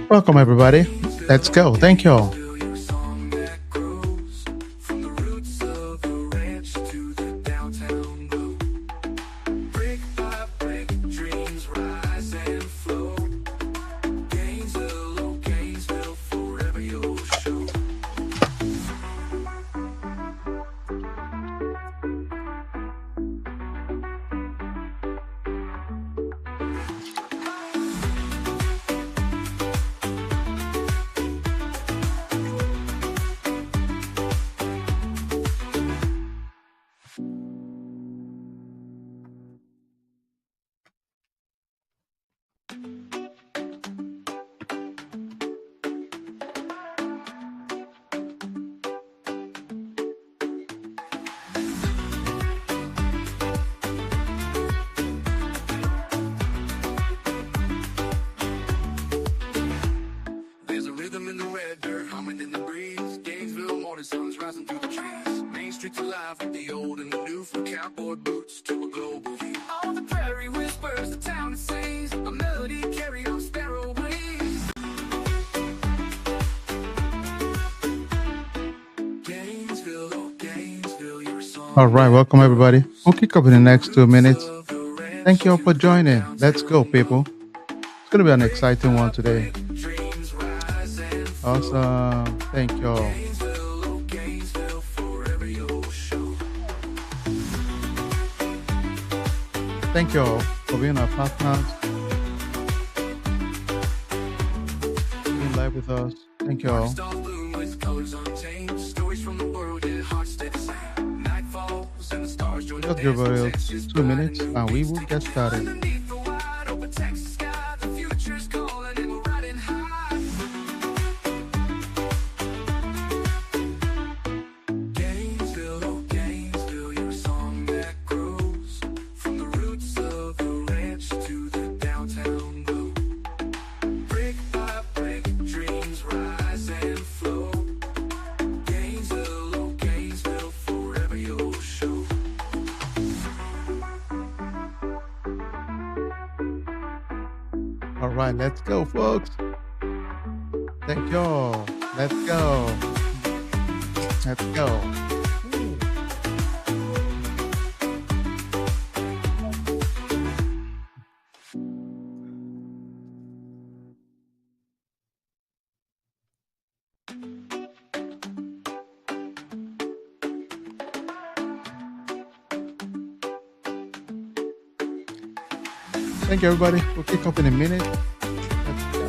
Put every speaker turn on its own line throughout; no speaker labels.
Welcome, everybody. Let's go. Thank you all.
There's a rhythm in the red dirt, humming in the breeze. Gainesville morning sun's rising through the trees. Main streets alive with the old and the new, from cowboy boots to a global view. All the prairie whispers, the town it sings, a melody carried on sparrow wings. Gainesville, oh Gainesville, you're a
All
song
right.
that
Welcome, everybody. We'll
grows
kick off in the
from the
next two
roots
minutes.
of the
Thank
ranch
you all
to
for
the
joining. Let's go,
downtown
people.
glow.
It's going to be an
Brick
exciting one
by
today.
brick, dreams rise and flow.
Awesome. Thank you all.
Gainesville, oh Gainesville, forever you'll show.
Thank you all for being our partners, being live with us. Thank you
Dark
all.
stars bloom with colors untamed. Stories from the world, yet hearts stay the same. Night falls and the stars join the
Just give
dance.
us
Protects just
2 minutes
bright. New
and we
beats
will get
together
started.
underneath the wide open Texas sky. The future's calling and we're riding high. Gainesville, oh Gainesville, you're a song that grows from the roots of the ranch to the downtown glow. Brick by brick, dreams rise and flow. Gainesville, oh Gainesville, forever you'll show.
All right. Let's go, folks. Thank you all. Let's go. Let's go. Thank you, everybody. We'll kick off in a minute. Let's go.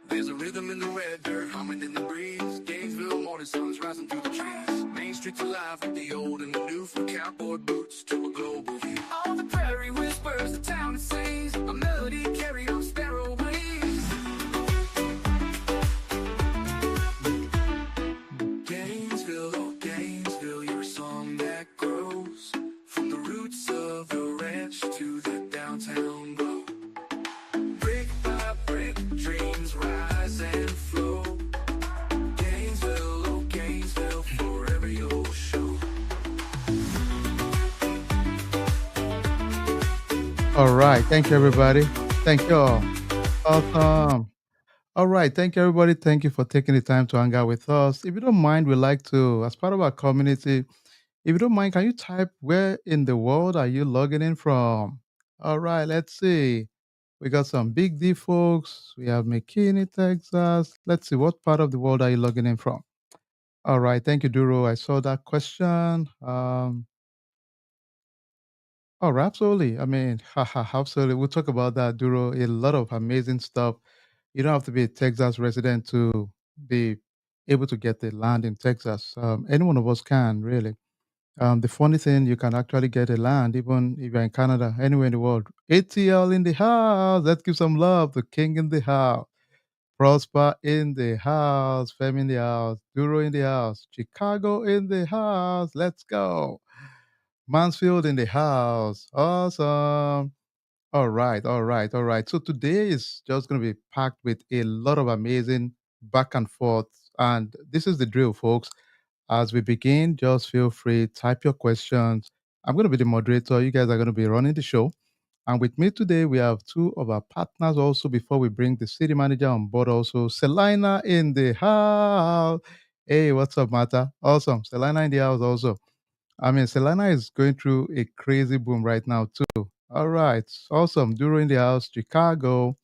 There's a rhythm in the red dirt, humming in the breeze. Gainesville morning sun's rising through the trees. Main streets alive with the old and the new, from cowboy boots to a global view. All the prairie whispers, the town it sings, a melody carried on sparrow wings. Gainesville, oh Gainesville, you're a song that grows from the roots of the ranch to the downtown glow. Brick by brick, dreams rise and flow. Gainesville, oh Gainesville, forever you'll show.
All right. Thank you, everybody. Thank you all. Awesome. All right. Thank you, everybody. Thank you for taking the time to hang out with us. If you don't mind, we like to, as part of our community, if you don't mind, can you type where in the world are you logging in from? All right. Let's see. We got some Big D folks. We have McKinney, Texas. Let's see. What part of the world are you logging in from? All right. Thank you, Duro. I saw that question. Oh, absolutely. I mean, absolutely. We'll talk about that, Duro. A lot of amazing stuff. You don't have to be a Texas resident to be able to get the land in Texas. Any one of us can, really. The funny thing, you can actually get a land even if you're in Canada, anywhere in the world. ATL in the house. Let's give some love. The king in the house. Prosper in the house. Fem in the house. Duro in the house. Chicago in the house. Let's go. Mansfield in the house. Awesome. All right, all right, all right. So today is just going to be packed with a lot of amazing back and forth. And this is the drill, folks. As we begin, just feel free, type your questions. I'm going to be the moderator. You guys are going to be running the show. And with me today, we have two of our partners also before we bring the city manager on board also. Selina in the house. Hey, what's up, Mata? Awesome. Selina in the house also. I mean, Selena is going through a crazy boom right now, too. All right. Awesome. Duro in the house, Chicago.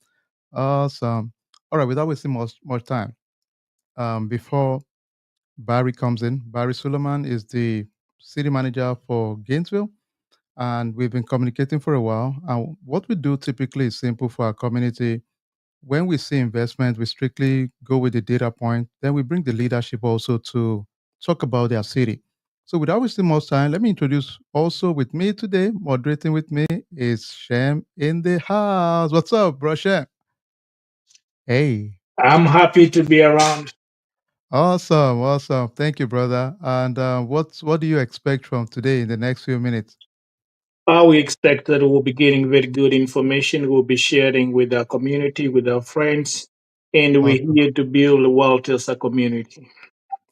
Awesome. All right. Without wasting much time, before Barry comes in, Barry Suleiman is the city manager for Gainesville. And we've been communicating for a while. And what we do typically is simple for our community. When we see investment, we strictly go with the data point. Then we bring the leadership also to talk about their city. So without wasting much time, let me introduce also with me today, moderating with me is Shem in the house. What's up, bro Shem? Hey.
I'm happy to be around.
Awesome, awesome. Thank you, brother. And what do you expect from today in the next few minutes?
We expect that we'll be getting very good information. We'll be sharing with our community, with our friends, and we're
Awesome.
here to build wealth as a community.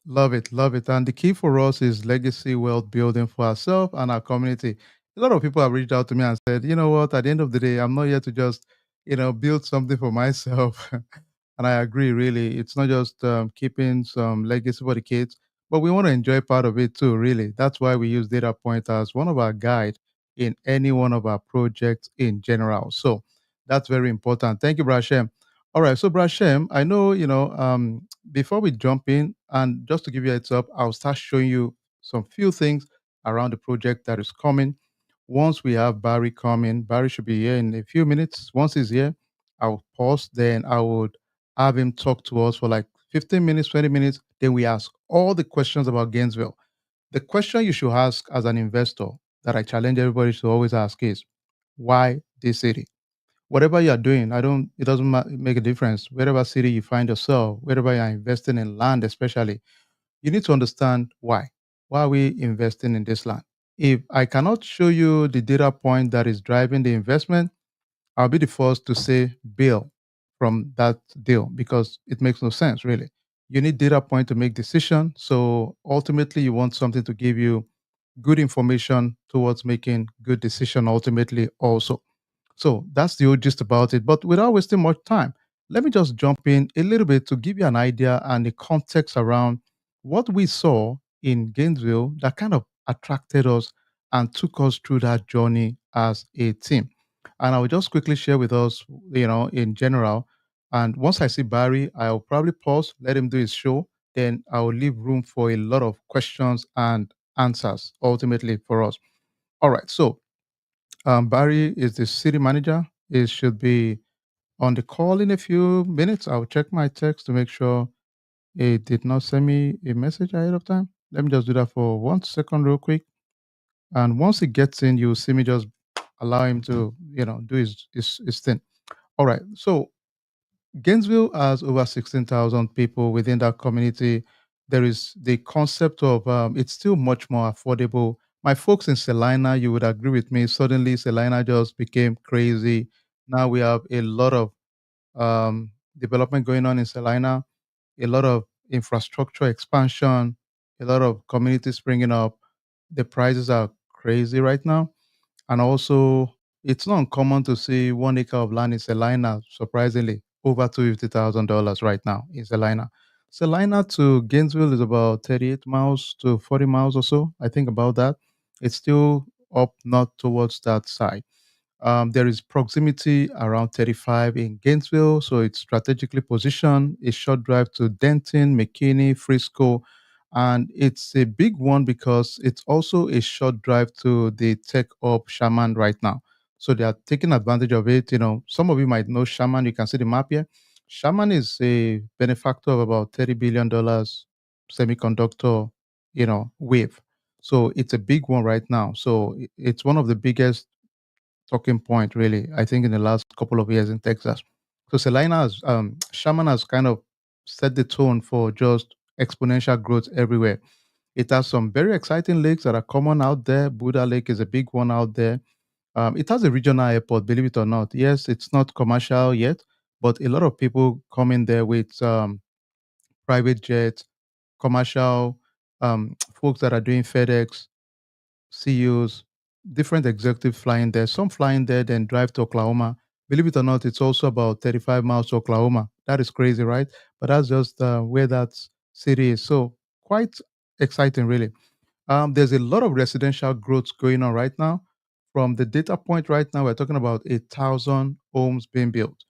Love it, love it. And the key for us is legacy wealth building for ourselves and our community. A lot of people have reached out to me and said, you know what, at the end of the day, I'm not here to just, build something for myself. And I agree, really. It's not just keeping some legacy for the kids, but we want to enjoy part of it too, really. That's why we use data point as one of our guide in any one of our projects in general. So that's very important. Thank you, Brashem. All right, so Brashem, I know, before we jump in, and just to give you a heads up, I'll start showing you some few things around the project that is coming. Once we have Barry coming, Barry should be here in a few minutes. Once he's here, I'll pause. Then I would have him talk to us for like 15 minutes, 20 minutes. Then we ask all the questions about Gainesville. The question you should ask as an investor that I challenge everybody to always ask is, why this city? Whatever you are doing, it doesn't make a difference. Wherever city you find yourself, wherever you are investing in land, especially, you need to understand why. Why are we investing in this land? If I cannot show you the data point that is driving the investment, I'll be the first to say bail from that deal because it makes no sense, really. You need data point to make decision. So ultimately, you want something to give you good information towards making good decision ultimately also. So that's the whole gist about it. But without wasting much time, let me just jump in a little bit to give you an idea and the context around what we saw in Gainesville that kind of attracted us and took us through that journey as a team. And I will just quickly share with us, in general. And once I see Barry, I'll probably pause, let him do his show. Then I will leave room for a lot of questions and answers ultimately for us. All right. So Barry is the city manager. He should be on the call in a few minutes. I'll check my text to make sure he did not send me a message ahead of time. Let me just do that for 1 second, real quick. And once he gets in, you'll see me just allow him to, do his thing. All right. So Gainesville has over 16,000 people within that community. There is the concept of it's still much more affordable. My folks in Salina, you would agree with me. Suddenly, Salina just became crazy. Now we have a lot of development going on in Salina, a lot of infrastructure expansion, a lot of communities springing up. The prices are crazy right now. And also, it's not uncommon to see 1 acre of land in Salina, surprisingly, over $250,000 right now in Salina. Salina to Gainesville is about 38 miles to 40 miles or so. I think about that. It's still up not towards that side. There is proximity around 35 in Gainesville, so it's strategically positioned. A short drive to Denton, McKinney, Frisco, and it's a big one because it's also a short drive to the tech hub Shaman right now. So they are taking advantage of it. Some of you might know Shaman. You can see the map here. Shaman is a benefactor of about $30 billion semiconductor, wave. So it's a big one right now. So it's one of the biggest talking point, really, I think, in the last couple of years in Texas. So Shaman has kind of set the tone for just exponential growth everywhere. It has some very exciting lakes that are common out there. Buddha Lake is a big one out there. It has a regional airport, believe it or not. Yes, it's not commercial yet, but a lot of people come in there with private jets, commercial folks that are doing FedEx, CUs. different executives flying there. Some flying there, then drive to Oklahoma. Believe it or not, it's also about 35 miles to Oklahoma. That is crazy, right? But that's just where that city is. So quite exciting, really. There's a lot of residential growth going on right now. From the data point right now, we're talking about 1,000 homes being built.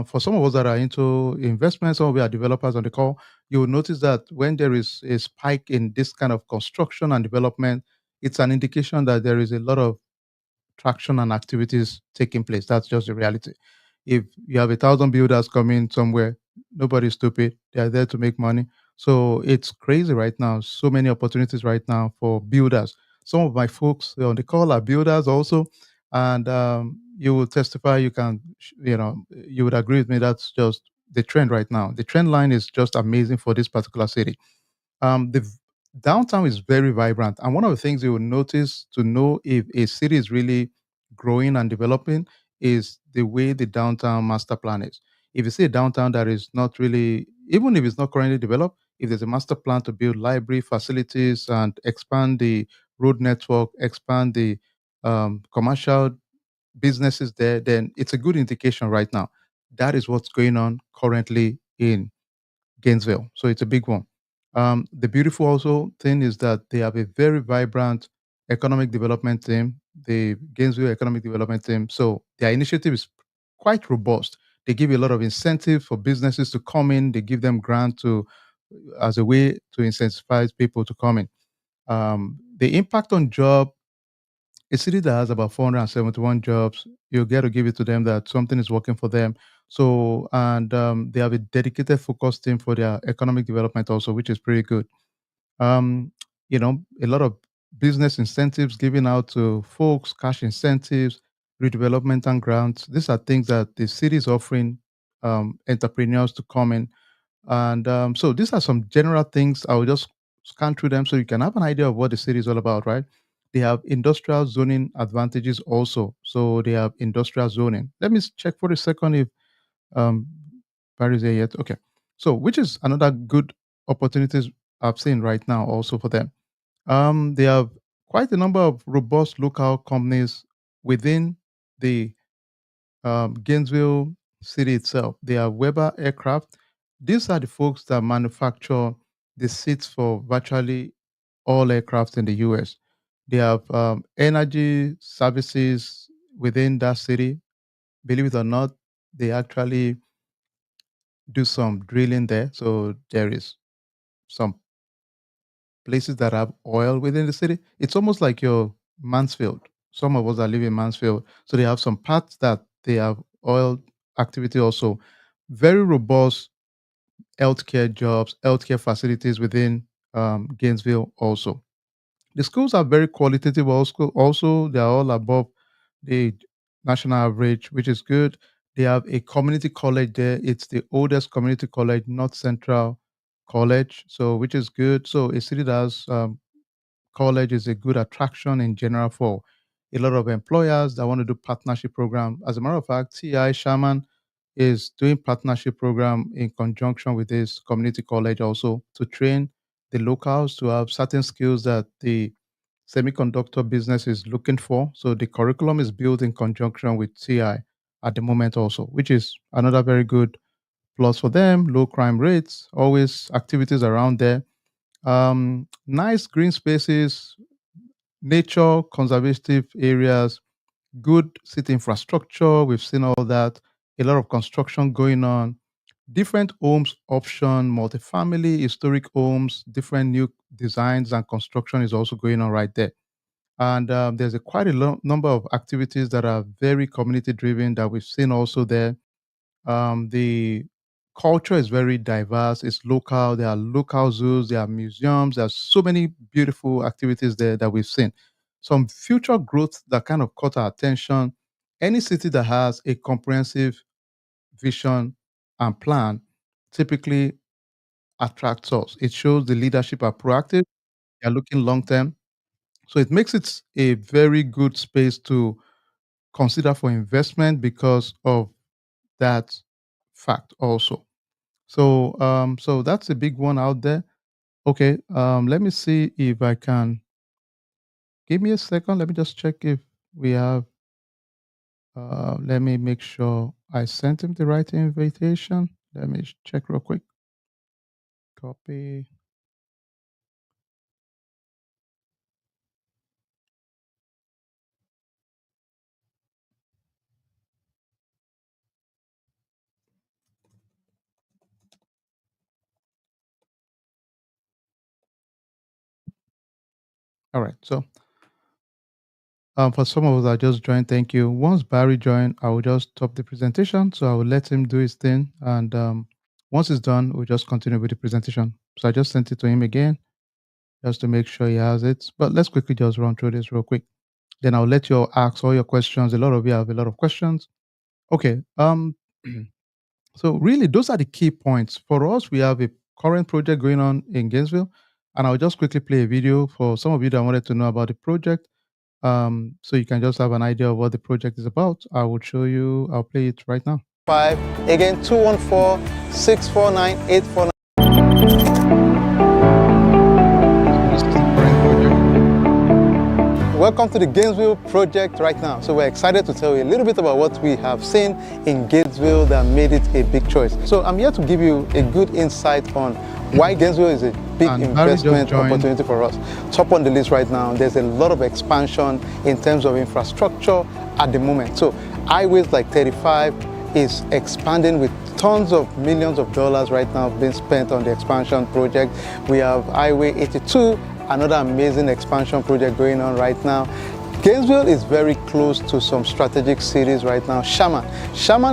For some of us that are into investments, some of our developers on the call, you will notice that when there is a spike in this kind of construction and development, it's an indication that there is a lot of traction and activities taking place. That's just the reality. If you have 1,000 builders coming somewhere, nobody's stupid. They are there to make money. So it's crazy right now. So many opportunities right now for builders. Some of my folks on the call are builders also, and you will testify. You would agree with me. That's just the trend right now. The trend line is just amazing for this particular city. Downtown is very vibrant, and one of the things you will notice to know if a city is really growing and developing is the way the downtown master plan is. If you see a downtown that is not really, even if it's not currently developed, if there's a master plan to build library facilities and expand the road network, expand the commercial businesses there, then it's a good indication right now. That is what's going on currently in Gainesville. So it's a big one. The beautiful also thing is that they have a very vibrant economic development team, the Gainesville Economic Development Team. So their initiative is quite robust. They give a lot of incentive for businesses to come in. They give them grant to as a way to incentivize people to come in. The impact on job, a city that has about 471 jobs, you get to give it to them that something is working for them. So, and they have a dedicated focus team for their economic development also, which is pretty good. Um, a lot of business incentives given out to folks, cash incentives, redevelopment and grants. These are things that the city is offering entrepreneurs to come in, and so these are some general things. I will just scan through them so you can have an idea of what the city is all about, right? They have industrial zoning advantages also. So they have industrial zoning. Let me check for a second if um, Paris is there yet. Okay. So which is another good opportunities I've seen right now also for them. They have quite a number of robust local companies within the Gainesville city itself. They are Weber Aircraft. These are the folks that manufacture the seats for virtually all aircraft in the US. They have energy services within that city. Believe it or not, they actually do some drilling there. So there is some places that have oil within the city. It's almost like your Mansfield. Some of us that live in Mansfield, so they have some parts that they have oil activity also. Very robust healthcare jobs, healthcare facilities within Gainesville also. The schools are very qualitative also. They are all above the national average, which is good. They have a community college there. It's the oldest community college, North Central College, so which is good. So a city that has college is a good attraction in general for a lot of employers that want to do partnership program. As a matter of fact, TI Sherman is doing partnership program in conjunction with this community college also to train the locals to have certain skills that the semiconductor business is looking for. So the curriculum is built in conjunction with TI at the moment also, which is another very good plus for them. Low crime rates, always activities around there. Nice green spaces, nature conservative areas, good city infrastructure. We've seen all that. A lot of construction going on. Different homes option, multifamily, historic homes, different new designs and construction is also going on right there. And there's a quite a number of activities that are very community driven that we've seen also there. The culture is very diverse. It's local. There are local zoos. There are museums. There are so many beautiful activities there that we've seen. Some future growth that kind of caught our attention. Any city that has a comprehensive vision and plan typically attracts us. It shows the leadership are proactive. They are looking long term. So it makes it a very good space to consider for investment because of that fact also. So that's a big one out there. Okay, let me see if I can Give me a second. Let me just check if we have. Let me make sure I sent him the right invitation. Let me check real quick. Copy. All right. So, for some of us that just joined, thank you. Once Barry joined, I will just stop the presentation. So I will let him do his thing, and once it's done, we'll just continue with the presentation. So I just sent it to him again, just to make sure he has it. But let's quickly just run through this real quick. Then I'll let you all ask all your questions. A lot of you have a lot of questions. Okay. So really, those are the key points for us. We have a current project going on in Gainesville, and I'll just quickly play a video for some of you that wanted to know about the project. So you can just have an idea of what the project is about. I will show you. I'll play it right now. Five again, 214-649-849. So this is the current project. Welcome to the Gainesville project right now. So we're excited to tell you a little bit about what we have seen in Gainesville that made it a big choice. So I'm here to give you a good insight on why Gainesville is a big investment opportunity for us. Top on the list right now, there's a lot of expansion in terms of infrastructure at the moment. So highways like 35 is expanding with tons of millions of dollars right now being spent on the expansion project. We have Highway 82, another amazing expansion project going on right now. Gainesville is very close to some strategic cities right now. Sherman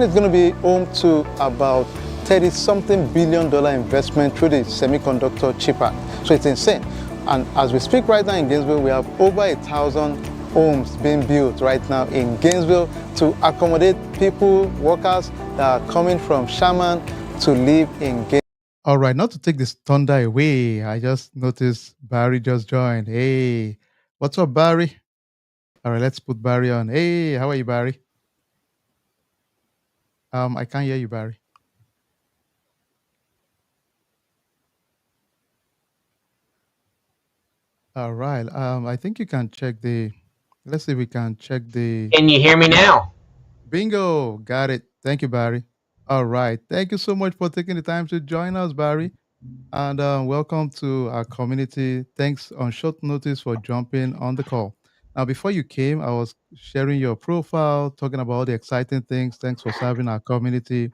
is going to be home to about 30-something billion dollar investment through the semiconductor chip act. So it's insane. And as we speak right now in Gainesville, we have over 1,000 homes being built right now in Gainesville to accommodate people, workers that are coming from Sherman to live in Gainesville. All right, not to take this thunder away, I just noticed Barry just joined. Hey, what's up, Barry? All right, let's put Barry on. Hey, how are you, Barry? I can't hear you, Barry. All right. I think you can check the. Let's see if we can check the.
Can you hear me now?
Bingo. Got it. Thank you, Barry. All right. Thank you so much for taking the time to join us, Barry. And welcome to our community. Thanks on short notice for jumping on the call. Now, before you came, I was sharing your profile, talking about all the exciting things. Thanks for serving our community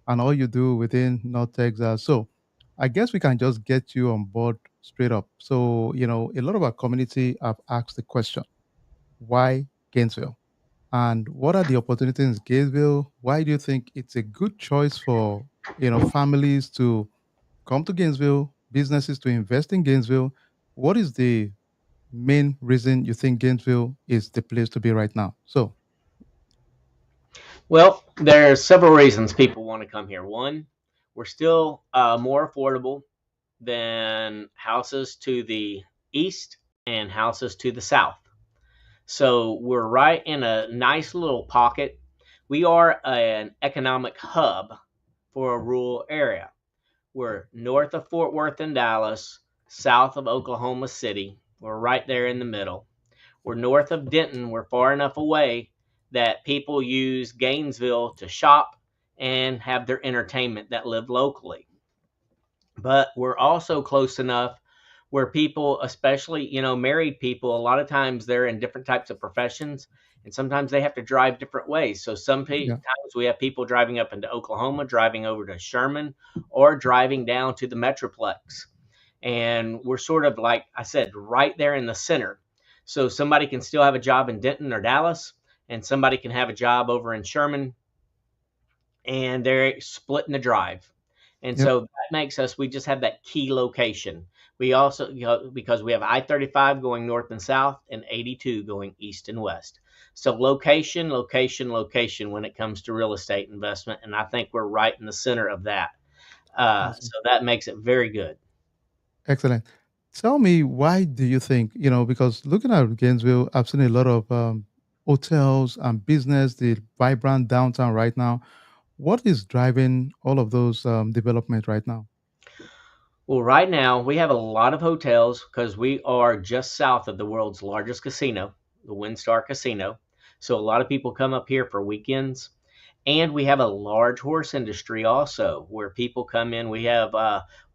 and all you do within North Texas. So, I guess we can just get you on board straight up. So, a lot of our community have asked the question, why Gainesville? And what are the opportunities in Gainesville? Why do you think it's a good choice for, families to come to Gainesville, businesses to invest in Gainesville? What is the main reason you think Gainesville is the place to be right now? So,
Well, there are several reasons people want to come here. One, we're still more affordable than houses to the east and houses to the south. So we're right in a nice little pocket. We are an economic hub for a rural area. We're north of Fort Worth and Dallas, south of Oklahoma City. We're right there in the middle. We're north of Denton. We're far enough away that people use Gainesville to shop and have their entertainment that live locally. But we're also close enough where people, especially, married people, a lot of times they're in different types of professions and sometimes they have to drive different ways. So
yeah,
times we have people driving up into Oklahoma, driving over to Sherman, or driving down to the Metroplex. And we're sort of, like I said, right there in the center. So somebody can still have a job in Denton or Dallas, and somebody can have a job over in Sherman, and they're splitting the drive. And
yep,
so that makes us, we just have that key location. We also, because we have I-35 going north and south and 82 going east and west. So location, location, location when it comes to real estate investment. And I think we're right in the center of that.
awesome.
So that makes it very good.
Excellent. Tell me, why do you think, because looking at Gainesville, I've seen a lot of hotels and business, the vibrant downtown right now. What is driving all of those development right now?
Well, right now we have a lot of hotels because we are just south of the world's largest casino, the WinStar Casino. So a lot of people come up here for weekends. And we have a large horse industry also, where people come in. We have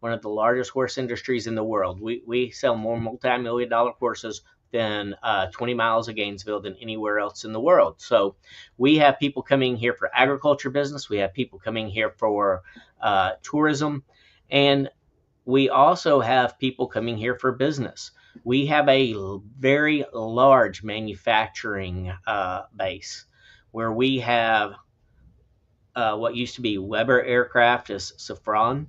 one of the largest horse industries in the world. We sell more multi-million dollar horses than 20 miles of Gainesville than anywhere else in the world. So we have people coming here for agriculture business. We have people coming here for tourism. And we also have people coming here for business. We have a very large manufacturing base where we have what used to be Weber Aircraft is Safran,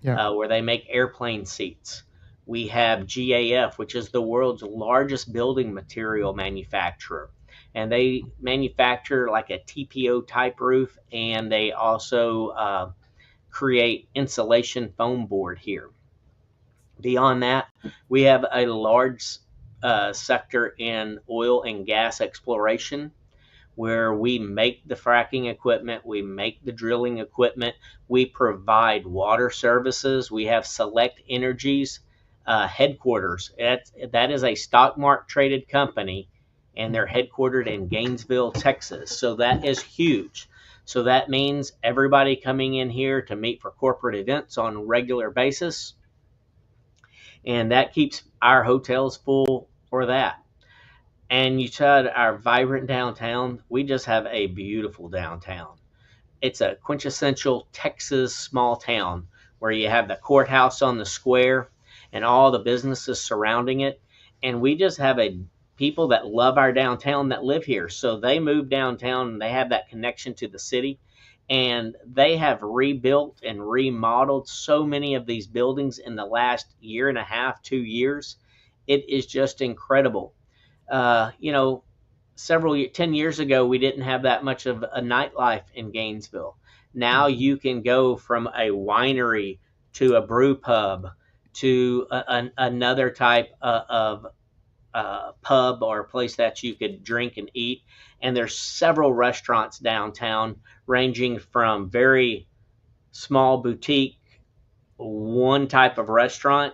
Yeah.
where they make airplane seats. We have GAF, which is the world's largest building material manufacturer. And they manufacture like a TPO type roof, and they also create insulation foam board here. Beyond that, we have a large sector in oil and gas exploration where we make the fracking equipment, we make the drilling equipment, we provide water services. We have Select Energies headquarters. That is a stock market traded company, and they're
Mhm.
headquartered in Gainesville, Texas. So that is huge. So that means everybody coming in here to meet for corporate events on a regular basis, and that keeps our hotels full for that. And you said our vibrant downtown. We just have a beautiful downtown. It's a quintessential Texas small town where you have the courthouse on the square and all the businesses surrounding it. And we just have a people that love our downtown that live here. So they move downtown and they have that connection to the city. And they have rebuilt and remodeled so many of these buildings in the last year and a half, 2 years. It is just incredible. You know, 10 years ago, we didn't have that much of a nightlife in Gainesville. Now
Mhm.
you can go from a winery to a brew pub to another type of pub or a place that you could drink and eat. And there's several restaurants downtown, ranging from very small boutique, one type of restaurant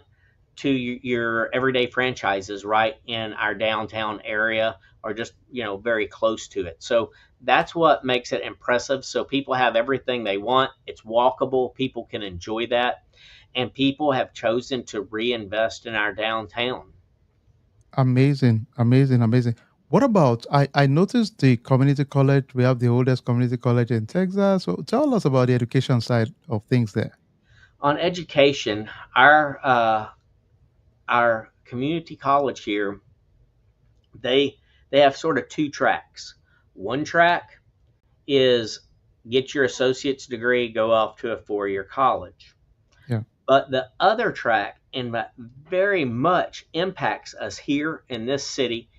to your everyday franchises right in our downtown area or just very close to it. So that's what makes it impressive. So people have everything they want. It's walkable. People can enjoy that, and people have chosen to reinvest in our downtown.
Amazing, amazing, amazing. What about I noticed the community college. We have the oldest community college in Texas. So tell us about the education side of things there.
On education, our community college here, they they have sort of two tracks. One track is get your associate's degree, go off to a 4 year college.
Yeah.
But the other track, and that very much impacts us here in this city,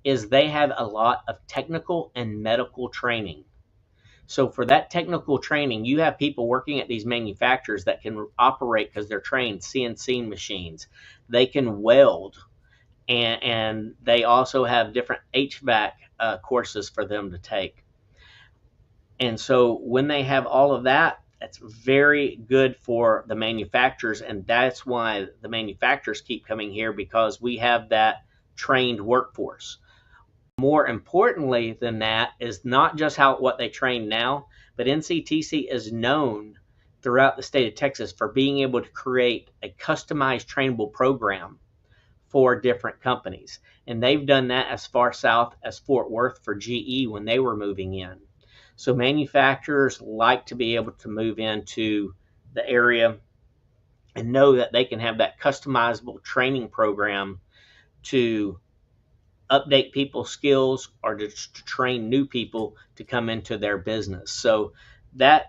is they have a lot of technical and medical training. So for that technical training, you have people working at these manufacturers that can operate because they're trained CNC machines. They can weld, and they also have different HVAC courses for them to take. And so when they have all of that, that's very good for the manufacturers. And that's why the manufacturers keep coming here, because we have that trained workforce. More importantly than that is not just how what they train now, but NCTC is known throughout the state of Texas for being able to create a customized trainable program for different companies. And they've done that as far south as Fort Worth for GE when they were moving in. So manufacturers like to be able to move into the area and know that they can have that customizable training program to update people's skills or to train new people to come into their business. So that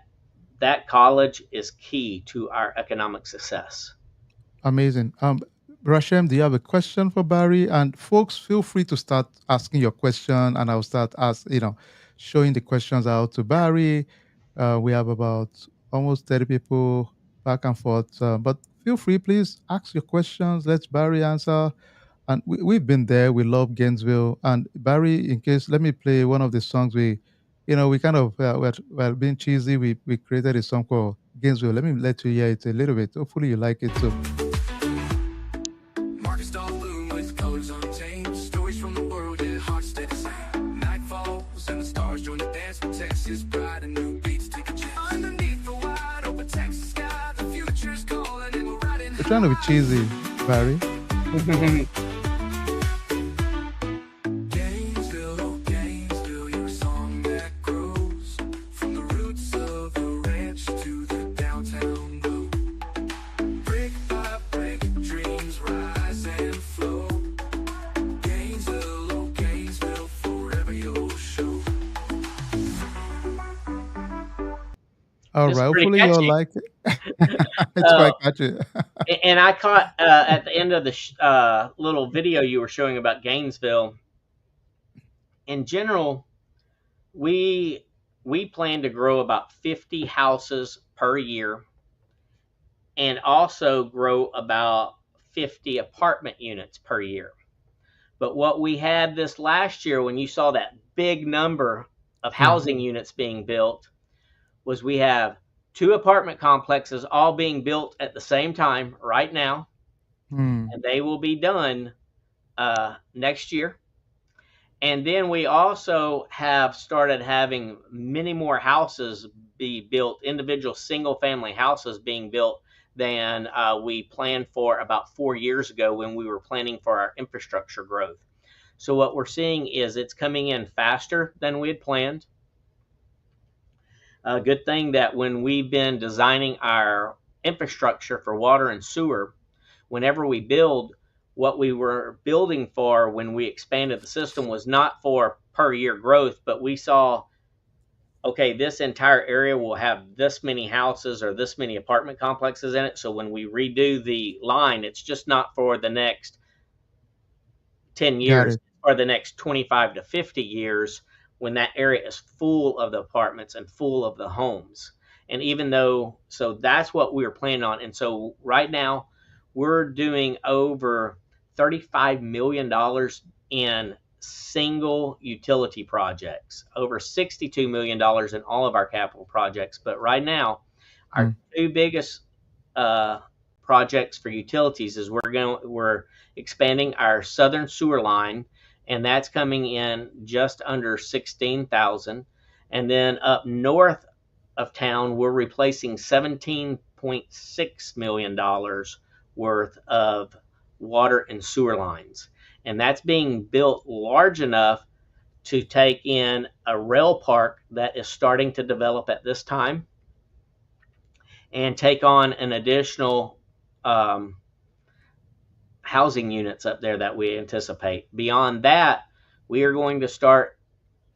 that college is key to our economic success.
Amazing. Rashem, do you have a question for Barry? And folks, feel free to start asking your question, and I'll start showing the questions out to Barry. We have about almost 30 people back and forth, but feel free, please ask your questions. Let Barry answer. And we've been there. We love Gainesville. And Barry, in case, let me play one of the songs we kind of, we're being cheesy. We created a song called Gainesville. Let me let you hear it a little bit. Hopefully, you like it too.
Markets stars bloom with colors untamed. Stories from the world, yeah, hearts stay the same. Night falls and the stars join the dance. Texas pride and new beats take a chance. Underneath the wide open Texas sky, the future's calling and we're riding
You're trying to be cheesy, Barry.
Gainesville, oh Gainesville, you're a song that grows from the roots of the ranch to the downtown glow. Brick by brick, dreams rise and flow. Gainesville, oh Gainesville, forever you'll show.
All
It's
right.
pretty
Hopefully, you'll
catchy.
like it. It's
Uh,
quite catchy.
and I caught at the end of the little video you were showing about Gainesville. In general, we plan to grow about 50 houses per year, and also grow about 50 apartment units per year. But what we had this last year, when you saw that big number of
Hmm.
housing units being built, was we have 2 apartment complexes all being built at the same time right now,
Hmm.
and they will be done next year. And then we also have started having many more houses be built, individual single family houses being built than we planned for about 4 years ago when we were planning for our infrastructure growth. So what we're seeing is it's coming in faster than we had planned. A good thing that when we've been designing our infrastructure for water and sewer, whenever we build, what we were building for when we expanded the system was not for per year growth, but we saw, okay, this entire area will have this many houses or this many apartment complexes in it. So when we redo the line, it's just not for the next 10
Got
years
it.
or the next 25 to 50 years, when that area is full of the apartments and full of the homes. And even though, so that's what we were planning on. And so right now, we're doing over $35 million in single utility projects, over $62 million in all of our capital projects. But right now,
Hmm.
our 2 biggest uh, projects for utilities is we're expanding our southern sewer line, and that's coming in just under 16,000. And then up north of town, we're replacing $17.6 million worth of water and sewer lines. And that's being built large enough to take in a rail park that is starting to develop at this time and take on an additional um, housing units up there that we anticipate. Beyond that, we are going to start,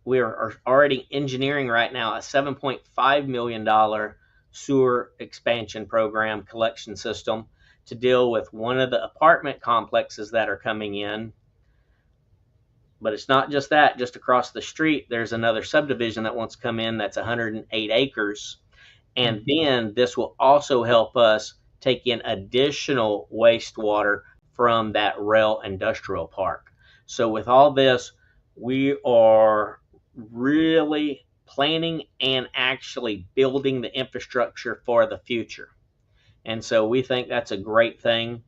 we are already engineering right now a $7.5 million sewer expansion program collection system to deal with one of the apartment complexes that are coming in. But it's not just that. Just across the street, there's another subdivision that wants to come in that's 108 acres. And then this will also help us take in additional wastewater from that rail industrial park. So with all this, we are really planning and actually building the infrastructure for the future. And so we think that's a great thing.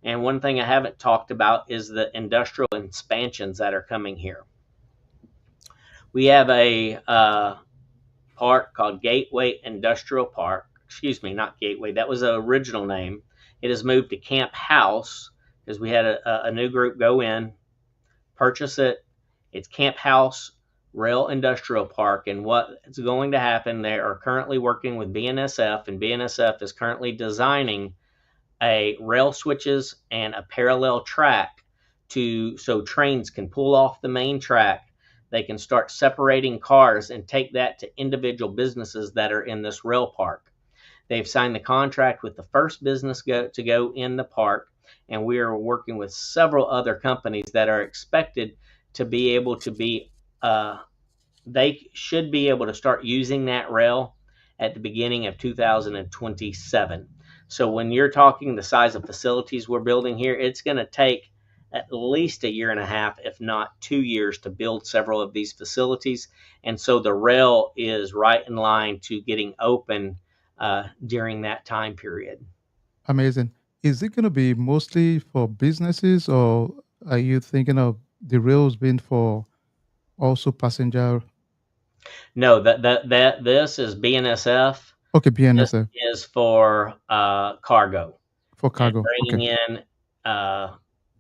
And one thing I haven't talked about is the industrial expansions that are coming here. We have a park called Gateway Industrial Park. Excuse me, not Gateway. That was the original name. It has moved to Camp House because we had a new group go in, purchase it. It's Camp House Rail Industrial Park. And what is going to happen, they are currently working with BNSF, and BNSF is currently designing a rail switches and a parallel track so trains can pull off the main track. They can start separating cars and take that to individual businesses that are in this rail park. They've signed the contract with the first business to go in the park, and we are working with several other companies that are expected to be able to be, they should be able to start using that rail at the beginning of 2027. So when you're talking the size of facilities we're building here, it's going to take at least a year and a half, if not 2 years, to build several of these facilities. And so the rail is right in line to getting open during that time period.
Amazing. Is it going to be mostly for businesses, or are you thinking of the rails being for also passenger?
No, that this is BNSF.
Okay,
This
BNSF
is for cargo
for
and
cargo. Okay,
bringing in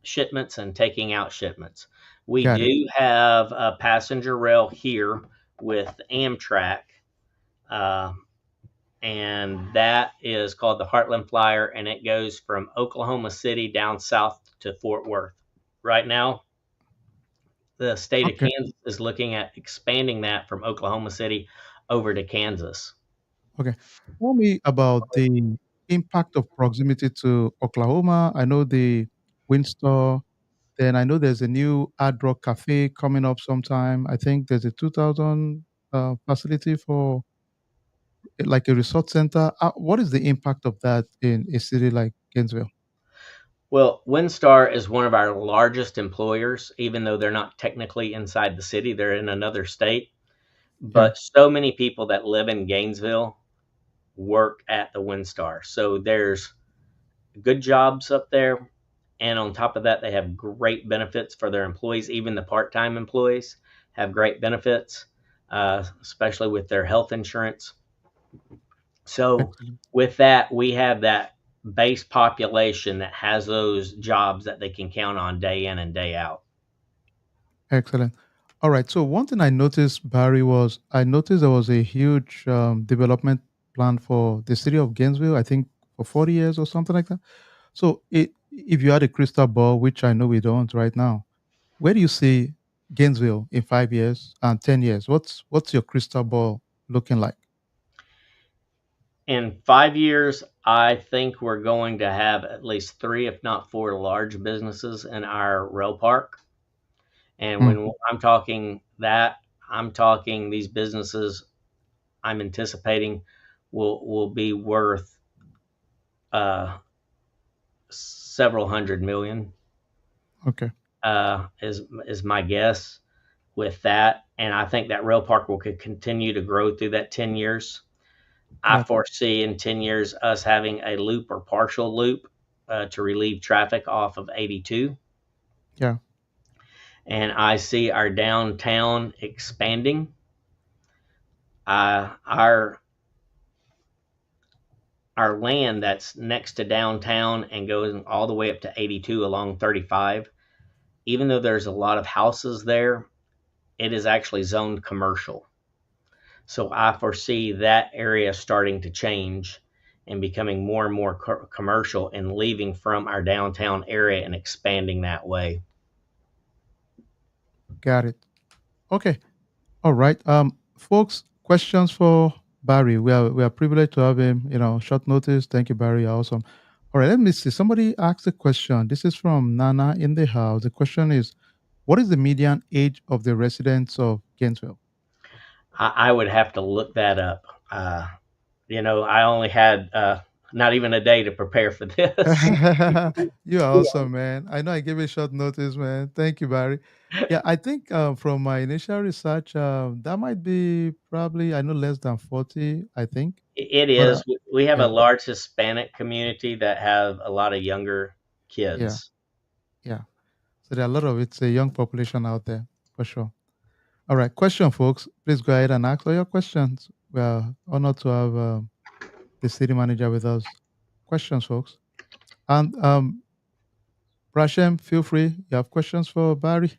shipments and taking out shipments. We
got it.
do have a passenger rail here with Amtrak, uh, and that is called the Heartland Flyer, and it goes from Oklahoma City down south to Fort Worth. Right now, the state of
Okay,
Kansas is looking at expanding that from Oklahoma City over to Kansas.
okay. Tell me about the impact of proximity to Oklahoma. I know the Windsor. Then I know there's a new Hard Rock Cafe coming up sometime. I think there's a 2,000 facility for like a resort center. What is the impact of that in a city like Gainesville?
Well, Windstar is one of our largest employers, even though they're not technically inside the city, they're in another state.
Yeah,
But so many people that live in Gainesville work at the Windstar. So there's good jobs up there. And on top of that, they have great benefits for their employees. Even the part time employees have great benefits, especially with their health insurance. So
excellent.
with that, we have that base population that has those jobs that they can count on day in and day out.
Excellent. All right. So one thing I noticed, Barry, was I noticed there was a huge development plan for the city of Gainesville. I think for 40 years or something like that. So if you had a crystal ball, which I know we don't right now, where do you see Gainesville in 5 years and 10 years? What's your crystal ball looking like?
In 5 years, I think we're going to have at least three, if not four, large businesses in our rail park. And
Mm,
when I'm talking that, I'm talking these businesses I'm anticipating will be worth uh, several hundred million.
okay,
Is my guess with that, and I think that rail park will continue to grow through that 10 years. I
got
foresee in 10 years us having a loop or partial loop to relieve traffic off of 82,
yeah,
and I see our downtown expanding. Our land that's next to downtown and goes all the way up to 82 along 35, even though there's a lot of houses there, it is actually zoned commercial. So I foresee that area starting to change and becoming more and more commercial and leaving from our downtown area and expanding that way.
got it. Okay, all right. Folks, questions for Barry. We are privileged to have him. Short notice. Thank you, Barry. You're awesome. All right, let me see. Somebody asked a question. This is from Nana in the house. The question is, what is the median age of the residents of Gainesville?
I would have to look that up. I only had not even a day to prepare for this.
You are awesome, man. I know I gave you short notice, man. Thank you, Barry. Yeah, I think from my initial research, that might be probably, I know, less than 40, I think.
It
But
is. We have a
yeah,
large Hispanic community that have a lot of younger
yeah,
kids.
yeah. So there are a lot of it's a young population out there for sure. All right, question, folks. Please go ahead and ask all your questions. We are honored to have the city manager with us. Questions, folks. And Brashem, feel free. You have questions for Barry?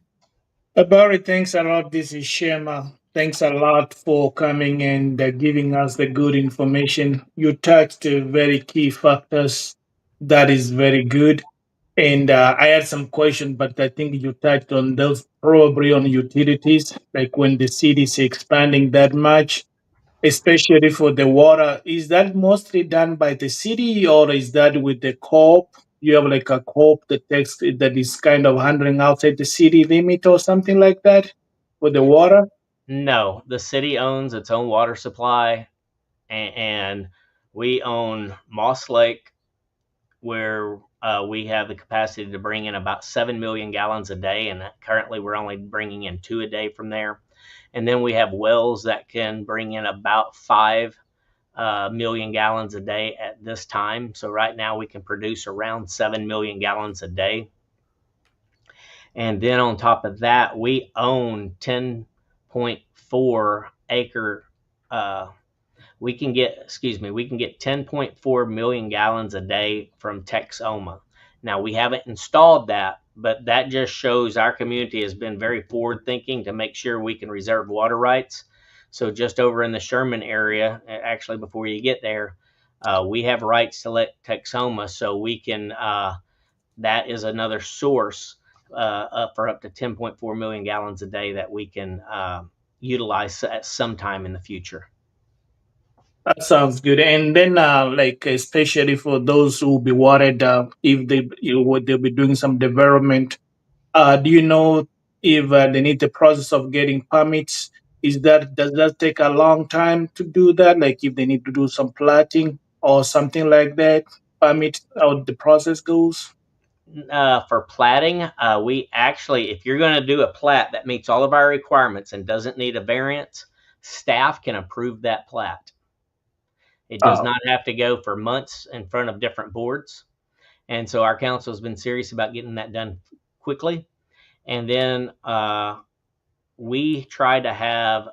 Barry, thanks a lot. This is Shema. Thanks a lot for coming and giving us the good information. You touched very key factors. That is very good. And I had some questions, but I think you touched on those probably on utilities, like when the city is expanding that much, especially for the water. Is that mostly done by the city or is that with the co-op? You have like a co-op that is kind of handling outside the city limit or something like that for the water?
No, the city owns its own water supply, and we own Moss Lake, where we have the capacity to bring in about 7 million gallons a day, and currently we're only bringing in two a day from there. And then we have wells that can bring in about 5 million gallons a day at this time. So right now we can produce around 7 million gallons a day. And then on top of that, we own 10.4 acre. Uh, we can get 10.4 million gallons a day from Texoma. Now we haven't installed that, but that just shows our community has been very forward thinking to make sure we can reserve water rights. So just over in the Sherman area, actually before you get there, we have rights to let Texoma, so we can. That is another source up for up to 10.4 million gallons a day that we can utilize at some time in the future.
That sounds good. And then, like especially for those who will be worried if they'll be doing some development. Do you know if they need the process of getting permits? Does that take a long time to do that? Like if they need to do some platting or something like that, permit how the process goes.
For platting, we actually, if you're going to do a plat that meets all of our requirements and doesn't need a variance, staff can approve that plat. It does
Oh,
not have to go for months in front of different boards. And so our council has been serious about getting that done quickly. And then we try to have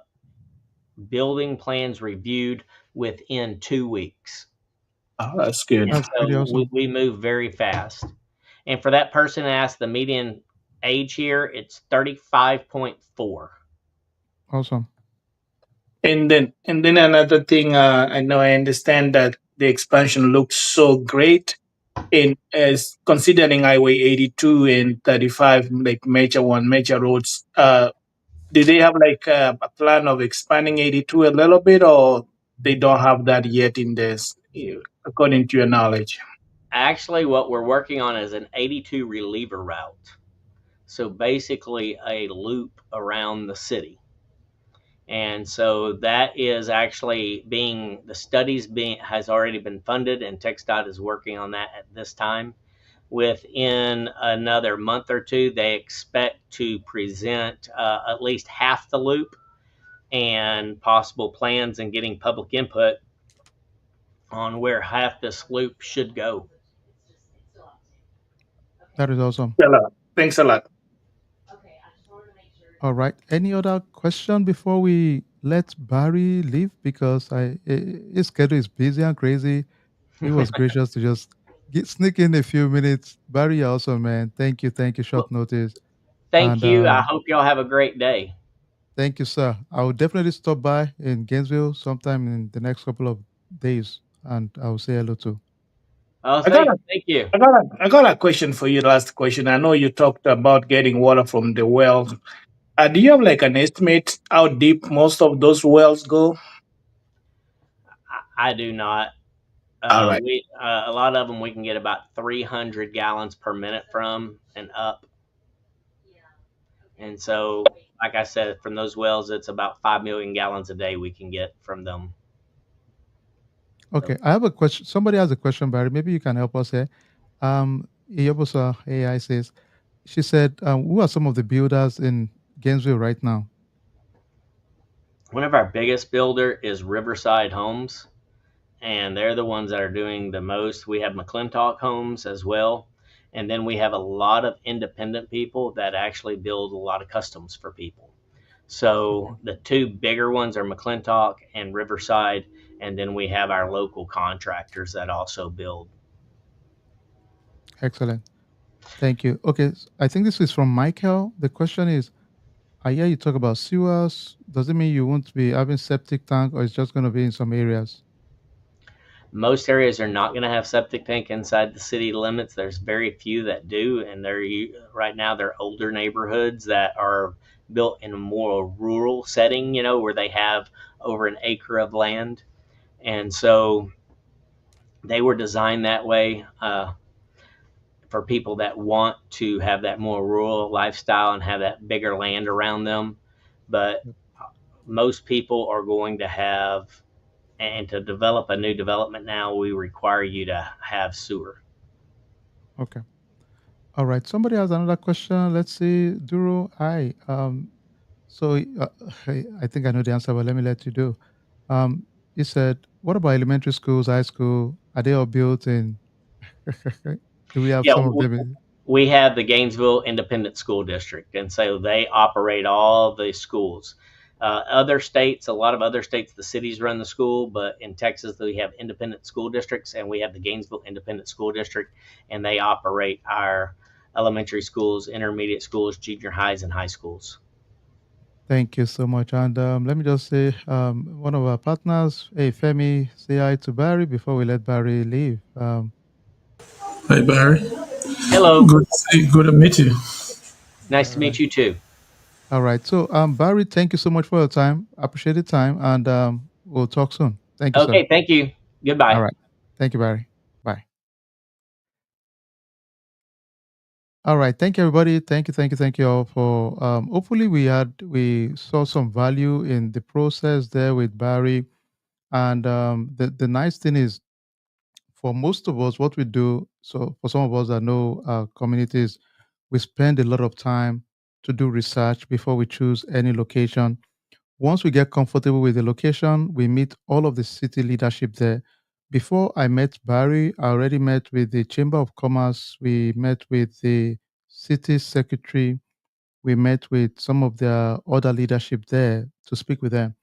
building plans reviewed within 2 weeks.
that's good.
And
That's pretty
so
awesome.
we move very fast. And for that person to ask the median age here, it's 35.4.
Awesome.
And then another thing, I know I understand that the expansion looks so great. In as considering Highway 82 and 35, like major roads, do they have like a plan of expanding 82 a little bit, or they don't have that yet in this, according to your knowledge?
Actually, what we're working on is an 82 reliever route. So basically, a loop around the city. And so that is actually being the studies being has already been funded, and TxDOT is working on that at this time. Within another month or two, they expect to present at least half the loop and possible plans and getting public input on where half this loop should go.
That is awesome.
Thanks a lot. Thanks a lot.
All right. Any other question before we let Barry leave? Because his schedule is busy and crazy. He was gracious to just sneak in a few minutes. Barry, you're awesome, man. Thank you. Short
Well,
notice,
thank
and
you. I hope y'all have a great day.
thank you, sir. I will definitely stop by in Gainesville sometime in the next couple of days, and I will say hello too.
Oh,
I got a,
thank you.
I got a question for you. Last question. I know you talked about getting water from the well. Do you have like an estimate how deep most of those wells go?
I do not.
All right.
We A lot of them we can get about 300 gallons per minute from and up. And so, like I said, from those wells, it's about 5 million gallons a day we can get from them.
Okay,
So
I have a question. Somebody has a question, Barry. Maybe you can help us here. Iyobosa AI says, she said, who are some of the builders in Gainesville right now?
one of our biggest builder is Riverside Homes, and they're the ones that are doing the most. We have McClintock Homes as well. And then we have a lot of independent people that actually build a lot of customs for people.
Okay,
So the two bigger ones are McClintock and Riverside, and then we have our local contractors that also build.
excellent. Thank you. Okay, I think this is from Michael. The question is, I hear you talk about sewers. Does it mean you won't be having septic tank, or it's just going to be in some areas?
Most areas are not going to have septic tank inside the city limits. There's very few that do, and right now they're older neighborhoods that are built in a more rural setting, where they have over an acre of land, and so they were designed that way for people that want to have that more rural lifestyle and have that bigger land around them. But
Yep.
most people are going to have, and to develop a new development now, we require you to have sewer.
Okay. All right. Somebody has another question. Let's see. Duro, hi. So I think I know the answer, but let me let you do. You said What about elementary schools, high school? Are they all built in? Do we have
Yeah,
some of them in?
we have the Gainesville Independent School District, and so they operate all the schools. Other states, a lot of other states, the cities run the school, but in Texas, we have independent school districts, and we have the Gainesville Independent School District, and they operate our elementary schools, intermediate schools, junior highs, and high schools.
Thank you so much. And let me just say, one of our partners, hey Femi, say hi to Barry before we let Barry leave.
Hi, Barry.
Hello,
Good to meet you.
nice
All
to meet
right.
you too.
All right. So, Barry, thank you so much for your time. Appreciate the time, and we'll talk soon. Thank you, sir.
Okay, thank you.
All
Goodbye.
right. Thank you, Barry. Bye. All right. Thank you, everybody. Thank you all for. Hopefully, we saw some value in the process there with Barry, and the nice thing is, for most of us, what we do. So, for some of us that know communities, we spend a lot of time to do research before we choose any location. Once we get comfortable with the location, we meet all of the city leadership there. Before I met Barry, I already met with the Chamber of Commerce. We met with the city secretary. We met with some of the other leadership there to speak with them.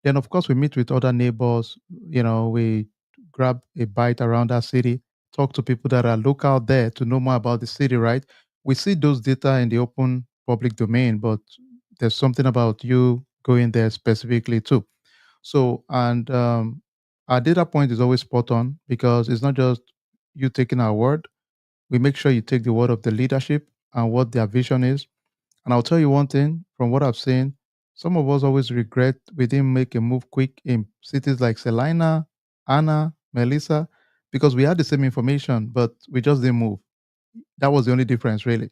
Then, of course, we meet with other neighbors. We grab a bite around our city, talk to people that are local there to know more about the city, right? We see those data in the open public domain, but there's something about you going there specifically too. So, and our data point is always spot on because it's not just you taking our word. We make sure you take the word of the leadership and what their vision is. And I'll tell you one thing from what I've seen, some of us always regret we didn't make a move quick in cities like Selina, Anna, Melissa, because we had the same information, but we just didn't move. That was the only difference, really.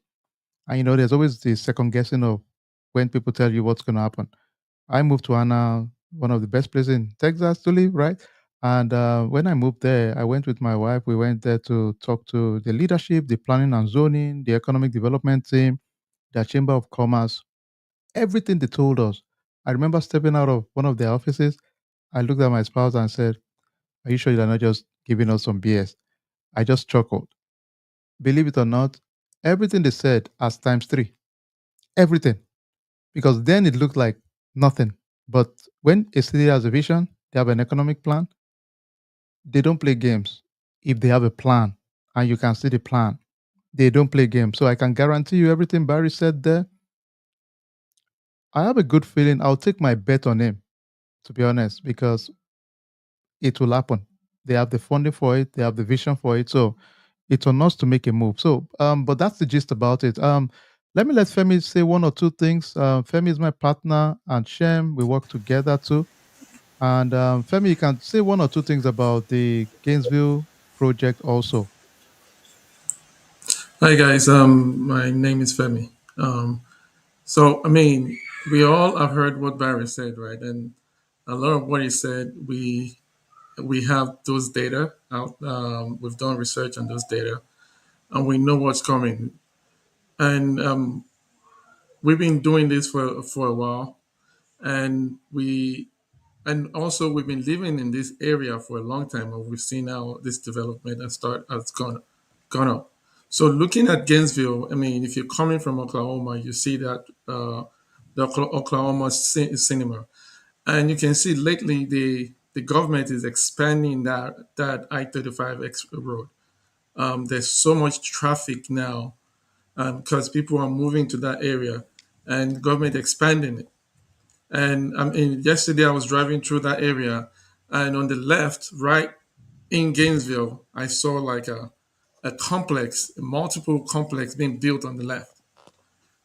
And there's always the second guessing of when people tell you what's going to happen. I moved to Anna, one of the best places in Texas to live, right? And when I moved there, I went with my wife. We went there to talk to the leadership, the planning and zoning, the economic development team, the Chamber of Commerce, everything they told us. I remember stepping out of one of their offices. I looked at my spouse and said, "Are you sure you're not just giving us some BS?" I just chuckled. Believe it or not, everything they said as times three. Everything. Because then it looked like nothing. But when a city has a vision, they have an economic plan, they don't play games. If they have a plan and you can see the plan, they don't play games. So I can guarantee you everything Barry said there. I have a good feeling I'll take my bet on him, to be honest, because it will happen. They have the funding for it, they have the vision for it. So it's on us to make a move. So, but that's the gist about it. Let me let Femi say one or two things. Femi is my partner and Shem. We work together too. And Femi, you can say one or two things about the Gainesville project also.
Hi, guys. My name is Femi. So, I mean, we all have heard what Barry said, right? And a lot of what he said, we have those data out. We've done research on those data, and we know what's coming. And we've been doing this for a while, and we've been living in this area for a long time, and we've seen how this development has gone up. So looking at Gainesville, I mean, if you're coming from Oklahoma, you see that the Oklahoma cinema, and you can see lately the government is expanding that I-35 road. There's so much traffic now because people are moving to that area, and government expanding it. And I mean, yesterday I was driving through that area, and on the left, right in Gainesville, I saw like a complex, a multiple complex being built on the left.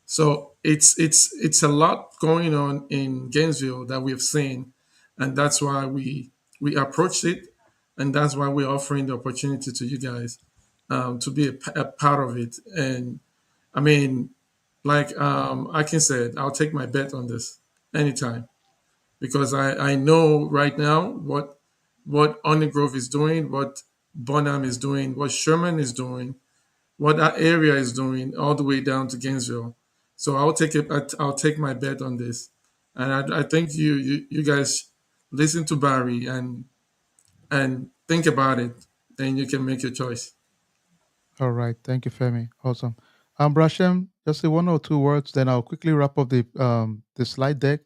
So it's a lot going on in Gainesville that we've seen, and that's why we approached it, and that's why we're offering the opportunity to you guys to be a part of it. And I mean, like I can say, I'll take my bet on this anytime because I know right now what Onion Grove is doing, what Bonham is doing, what Sherman is doing, what that area is doing, all the way down to Gainesville. So I'll take it. I'll take my bet on this, and I think you guys listen to Barry, and and think about it. Then you can make your choice.
All right. Thank you, Femi. Awesome. Brashem, just say one or two words, then I'll quickly wrap up the slide deck.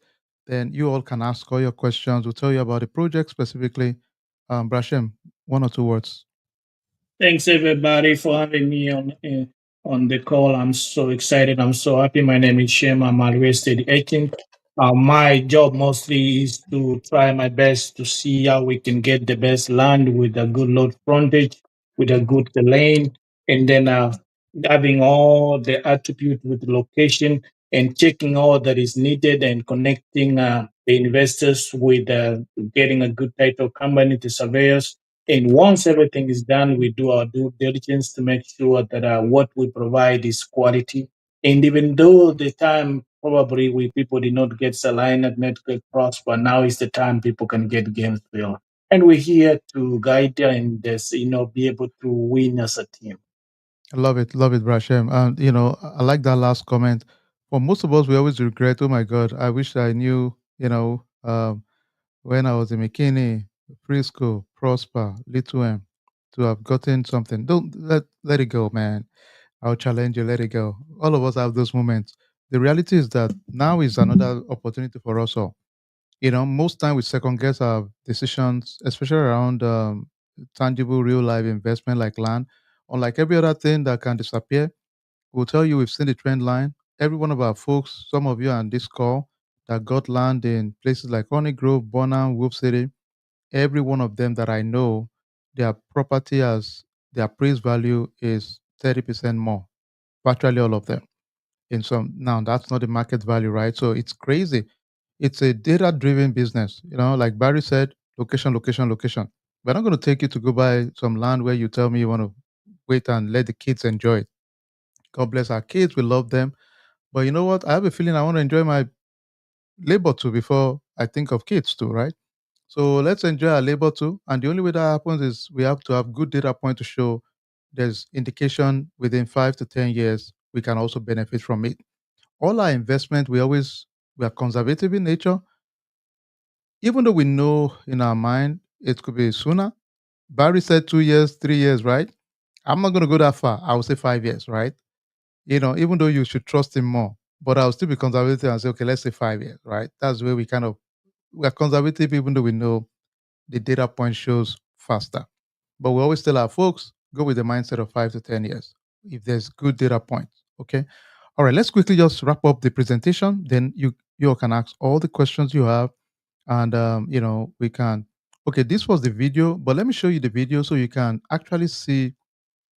Then you all can ask all your questions. We'll tell you about the project specifically. Brashem, one or two words.
Thanks everybody for having me on the call. I'm so excited. I'm so happy. My name is Shem. I'm a real estate agent. My job mostly is to try my best to see how we can get the best land with a good load frontage, with a good lane, and then having all the attribute with the location and checking all that is needed and connecting the investors with getting a good title company, the surveyors, and once everything is done, we do our due diligence to make sure that what we provide is quality. And even though the time probably we people did not get Salina, not get prosper, now is the time people can get Gainesville. And we're here to guide and this, be able to win as a team.
I love it, Brashem. And I like that last comment. For most of us, we always regret, oh my God, I wish I knew, when I was in McKinney, Frisco, Prosper, Little M, to have gotten something. Don't let it go, man. I'll challenge you, let it go. All of us have those moments. The reality is that now is another opportunity for us all. Most time we second guess our decisions, especially around tangible real life investment like land. Unlike every other thing that can disappear, we'll tell you we've seen the trend line. Every one of our folks, some of you on this call that got land in places like Honey Grove, Bonham, Wolf City, every one of them that I know, their property has their appraised value is 30% more. Virtually all of them. In some now that's not the market value, right? So it's crazy. It's a data-driven business. Like Barry said, location, location, location. We're not going to take you to go buy some land where you tell me you want to wait and let the kids enjoy it. God bless our kids. We love them. But you know what? I have a feeling I want to enjoy my labor too before I think of kids too, right? So let's enjoy our labor too. And the only way that happens is we have to have good data point to show there's indication within 5 to 10 years we can also benefit from it. All our investment, we are conservative in nature, even though we know in our mind it could be sooner. Barry said 2 years, 3 years, right? I'm not going to go that far. I would say 5 years, right? Even though you should trust him more, but I'll still be conservative and say, okay, let's say 5 years, right? That's where we are conservative, even though we know the data point shows faster. But we always tell our folks, go with the mindset of 5 to 10 years if there's good data points. Okay. All right, let's quickly just wrap up the presentation. Then you all can ask all the questions you have, and we can. Okay, this was the video, but let me show you the video so you can actually see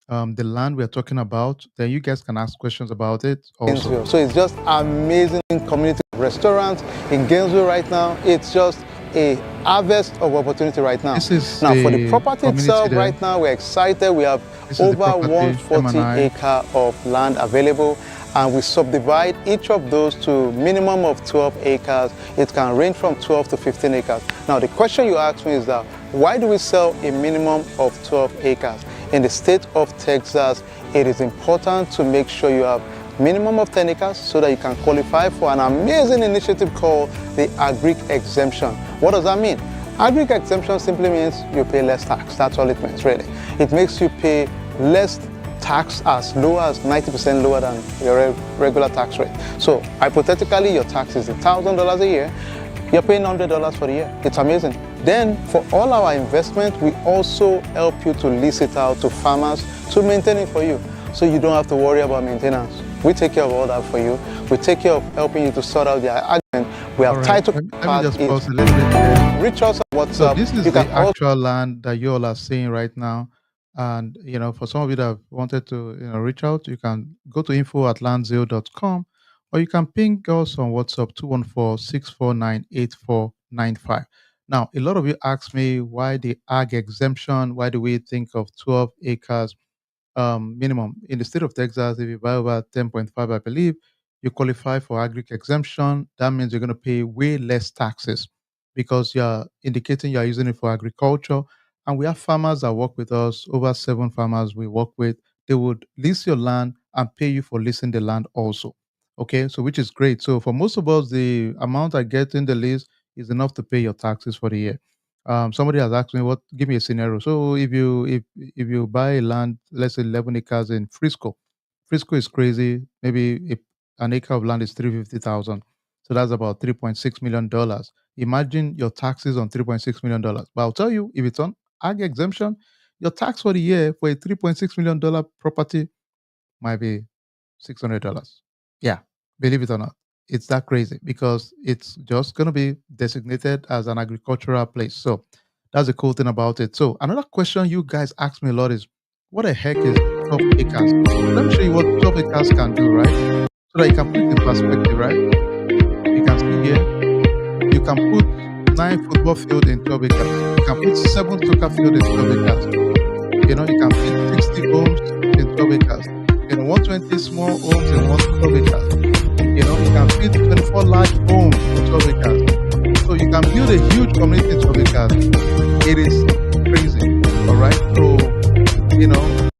the land we're talking about. Then you guys can ask questions about it also.
Gainesville. So it's just amazing community restaurants in Gainesville right now. It's just a harvest of opportunity right now.
This is
Now for the
the
property
community
itself
there.
right now, we're excited. We have
This is the
over
property,
140
M&I.
acre of land available, and we subdivide each of those to minimum of 12 acres. It can range from 12 to 15 acres. Now the question you asked me is that why do we sell a minimum of 12 acres? In the state of Texas, it is important to make sure you have minimum of 10 acres so that you can qualify for an amazing initiative called the Agric Exemption. What does that mean? Agric Exemption simply means you pay less tax. That's all it means, really. It makes you pay less tax as low as 90% lower than your regular tax rate. So hypothetically, your tax is $1,000 a year. You're paying $100 for the year. It's amazing. Then for all our investment, we also help you to lease it out to farmers to maintain it for you. So you don't have to worry about maintenance. We take care of all that for you. We take care of helping you to sort out the argument. We have
All right,
title
let me
cards.
just pause a little bit there.
Reach us on
So
WhatsApp.
this is
You
the
can also
actual land that you all are seeing right now. And for some of you that have wanted to reach out, you can go to info@landzeo.com, or you can ping us on WhatsApp 214-649-8495. Now, a lot of you ask me why the ag exemption, why do we think of 12 acres minimum. In the state of Texas, if you buy over 10.5, I believe, you qualify for agric exemption. That means you're going to pay way less taxes because you're indicating you're using it for agriculture. And we have farmers that work with us, over 7 farmers we work with. They would lease your land and pay you for leasing the land also. Okay, so which is great. So for most of us, the amount I get in the lease is enough to pay your taxes for the year. Somebody has asked me, "What? Give me a scenario." So if you buy land, let's say 11 acres in Frisco, Frisco is crazy. Maybe if an acre of land is 350,000, so that's about $3.6 million. Imagine your taxes on $3.6 million. But I'll tell you, if it's on ag exemption, your tax for the year for a $3.6 million property might be $600. Yeah, believe it or not, it's that crazy because it's just going to be designated as an agricultural place. So that's the cool thing about it. So another question you guys ask me a lot is, what the heck is 12 acres? So let me show you what 12 acres can do, right? So that you can put it in perspective, right? You can see here, you can put 9 football field in 12 acres. You can put 7 soccer field in 12 acres. You can fit 60 homes in 12 acres. 120 small homes in 12 acres. You can fit 24 large homes in 12 acres. So you can build a huge community in 12 acres. It is crazy. All right. So,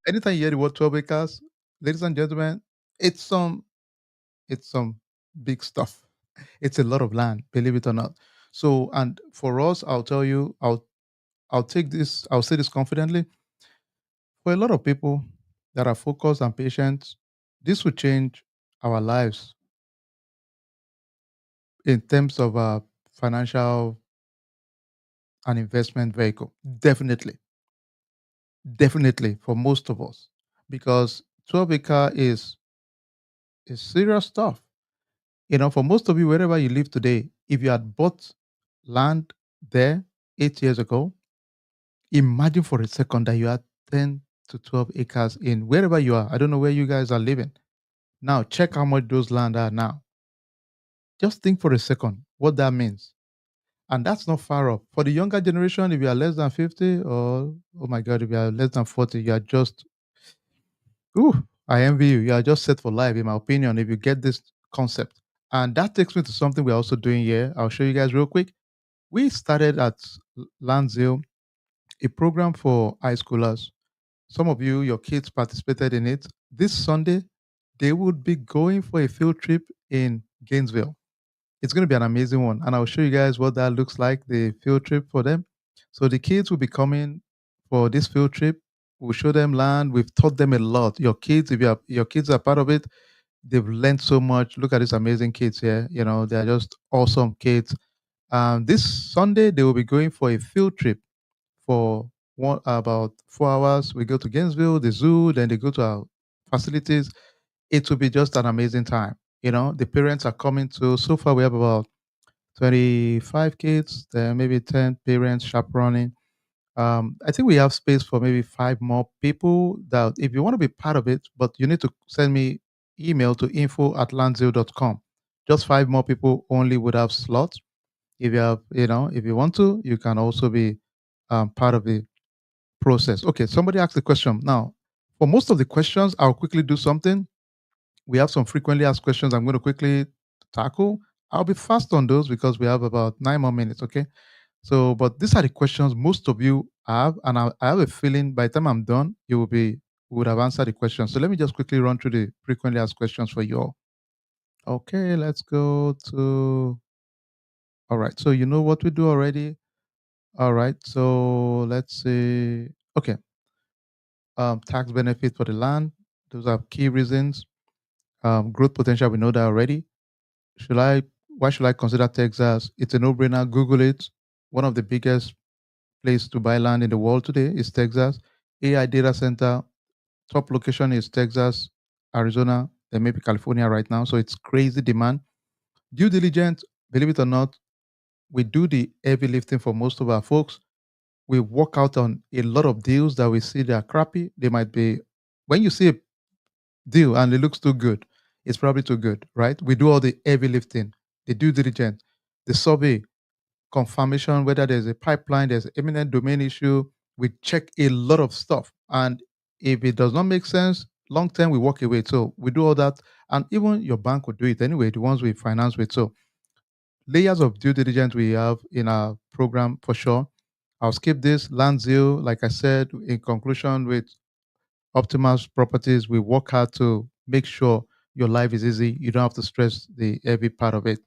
anytime you hear the word 12 acres, ladies and gentlemen, it's some it's some big stuff. It's a lot of land, believe it or not. So, and for us, I'll tell you, I'll say this confidently. For a lot of people that are focused and patient, this will change our lives in terms of a financial and investment vehicle. Definitely, definitely for most of us, because 12 acre is serious stuff. For most of you, wherever you live today, if you had bought land there 8 years ago, imagine for a second that you had 10 to 12 acres in wherever you are. I don't know where you guys are living. Now check how much those land are now. Just think for a second what that means. And that's not far off. For the younger generation, if you are less than 50, or oh my God, if you are less than 40, you are just, ooh, I envy you. You are just set for life, in my opinion, if you get this concept. And that takes me to something we're also doing here. I'll show you guys real quick. We started at Landzeal, a program for high schoolers. Some of you, your kids participated in it. This Sunday, they would be going for a field trip in Gainesville. It's going to be an amazing one. And I'll show you guys what that looks like, the field trip for them. So the kids will be coming for this field trip. We'll show them land. We've taught them a lot. Your kids, if your kids are part of it, they've learned so much. Look at these amazing kids here. They're just awesome kids. This Sunday, they will be going for a field trip for about 4 hours. We go to Gainesville, the zoo, then they go to our facilities. It will be just an amazing time. The parents are coming to. So far, we have about 25 kids, then maybe 10 parents chaperoning. I think we have space for maybe 5 more people that if you want to be part of it, but you need to send me email to info@landzeo.com. Just 5 more people only would have slots. If you want to, you can also be part of the process. Okay, somebody asked the question. Now, for most of the questions, I'll quickly do something. We have some frequently asked questions I'm going to quickly tackle. I'll be fast on those because we have about 9 more minutes. Okay. So, but these are the questions most of you have, and I have a feeling by the time I'm done, you would have answered the questions. So let me just quickly run through the frequently asked questions for you all. Okay, let's go to. All right. So you know what we do already. All right. So let's see. Okay. Tax benefit for the land. Those are key reasons. Growth potential. We know that already. Should I? Why should I consider Texas? It's a no-brainer. Google it. One of the biggest place to buy land in the world today is Texas. AI data center, top location is Texas, Arizona, then maybe California right now. So it's crazy demand. Due diligence, believe it or not, we do the heavy lifting for most of our folks. We work out on a lot of deals that we see that are crappy. They might be, when you see a deal and it looks too good, it's probably too good, right? We do all the heavy lifting, the due diligence, the survey, confirmation whether there's a pipeline, there's an imminent domain issue. We check a lot of stuff. And if it does not make sense, long term, we walk away. So we do all that. And even your bank would do it anyway, the ones we finance with. So layers of due diligence we have in our program for sure. I'll skip this. Land Zeal, like I said, in conclusion, with Optimus Properties, we work hard to make sure your life is easy. You don't have to stress the heavy part of it.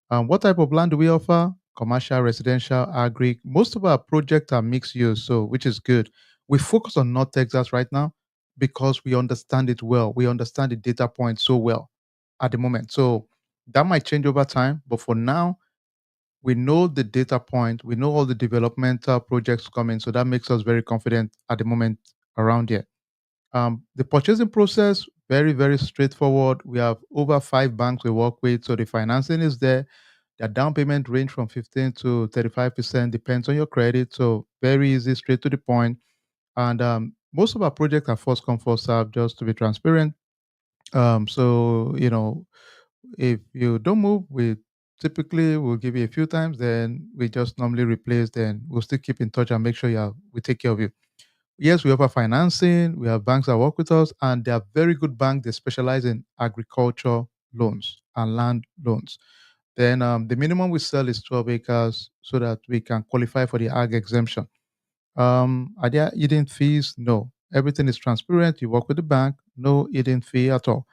What type of land do we offer? commercial, residential, agri. Most of our projects are mixed use, so which is good. We focus on North Texas right now because we understand it well. We understand the data point so well at the moment. So that might change over time, but for now, we know the data point, we know all the developmental projects coming, so that makes us very confident at the moment around here. The purchasing process, very, very straightforward. We have over 5 banks we work with, so the financing is there. Their down payment range from 15 to 35%, depends on your credit. So very easy, straight to the point. And most of our projects are first come, first serve, just to be transparent. So, if you don't move, we typically will give you a few times, then we just normally replace, then we'll still keep in touch and make sure we take care of you. Yes, we offer financing. We have banks that work with us, and they are very good banks. They specialize in agriculture loans and land loans. Then the minimum we sell is 12 acres so that we can qualify for the ag exemption. Are there hidden fees? No. Everything is transparent. You work with the bank, no hidden fee at all.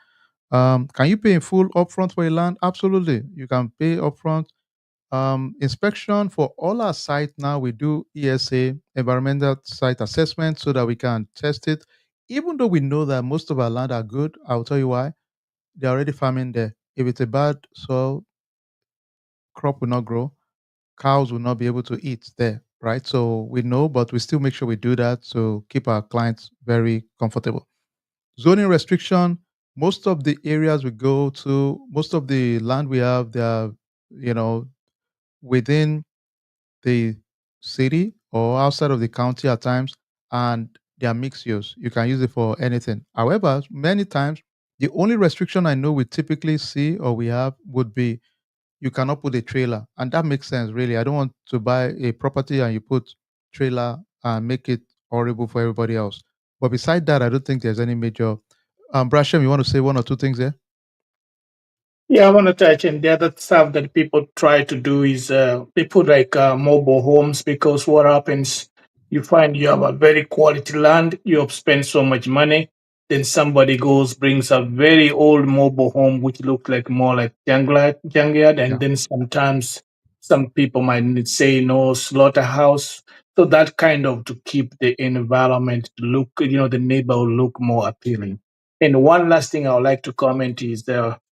Can you pay in full upfront for a land? Absolutely. You can pay upfront. Inspection for all our sites now, we do ESA, environmental site assessment, so that we can test it. Even though we know that most of our land are good, I'll tell you why. They're already farming there. If it's a bad soil, crop will not grow, cows will not be able to eat there, right? So we know, but we still make sure we do that to keep our clients very comfortable. Zoning restriction, most of the areas we go to, most of the land we have, they are, you know, within the city or outside of the county at times, and they are mixed use. You can use it for anything. However, many times, the only restriction I know we typically see or we have would be you cannot put a trailer. And that makes sense, really. I don't want to buy a property and you put trailer and make it horrible for everybody else. But beside that, I don't think there's any major. Brasham, you want to say one or two things there?
Yeah, I want to touch on the other stuff that people try to do is they put like mobile homes because what happens, you find you have a very quality land, you have spent so much money, then somebody goes brings a very old mobile home which look like more like junkyard, and
Yeah.
then sometimes some people might say no slaughterhouse. So that kind of to keep the environment to look, the neighborhood look more appealing. And one last thing I would like to comment is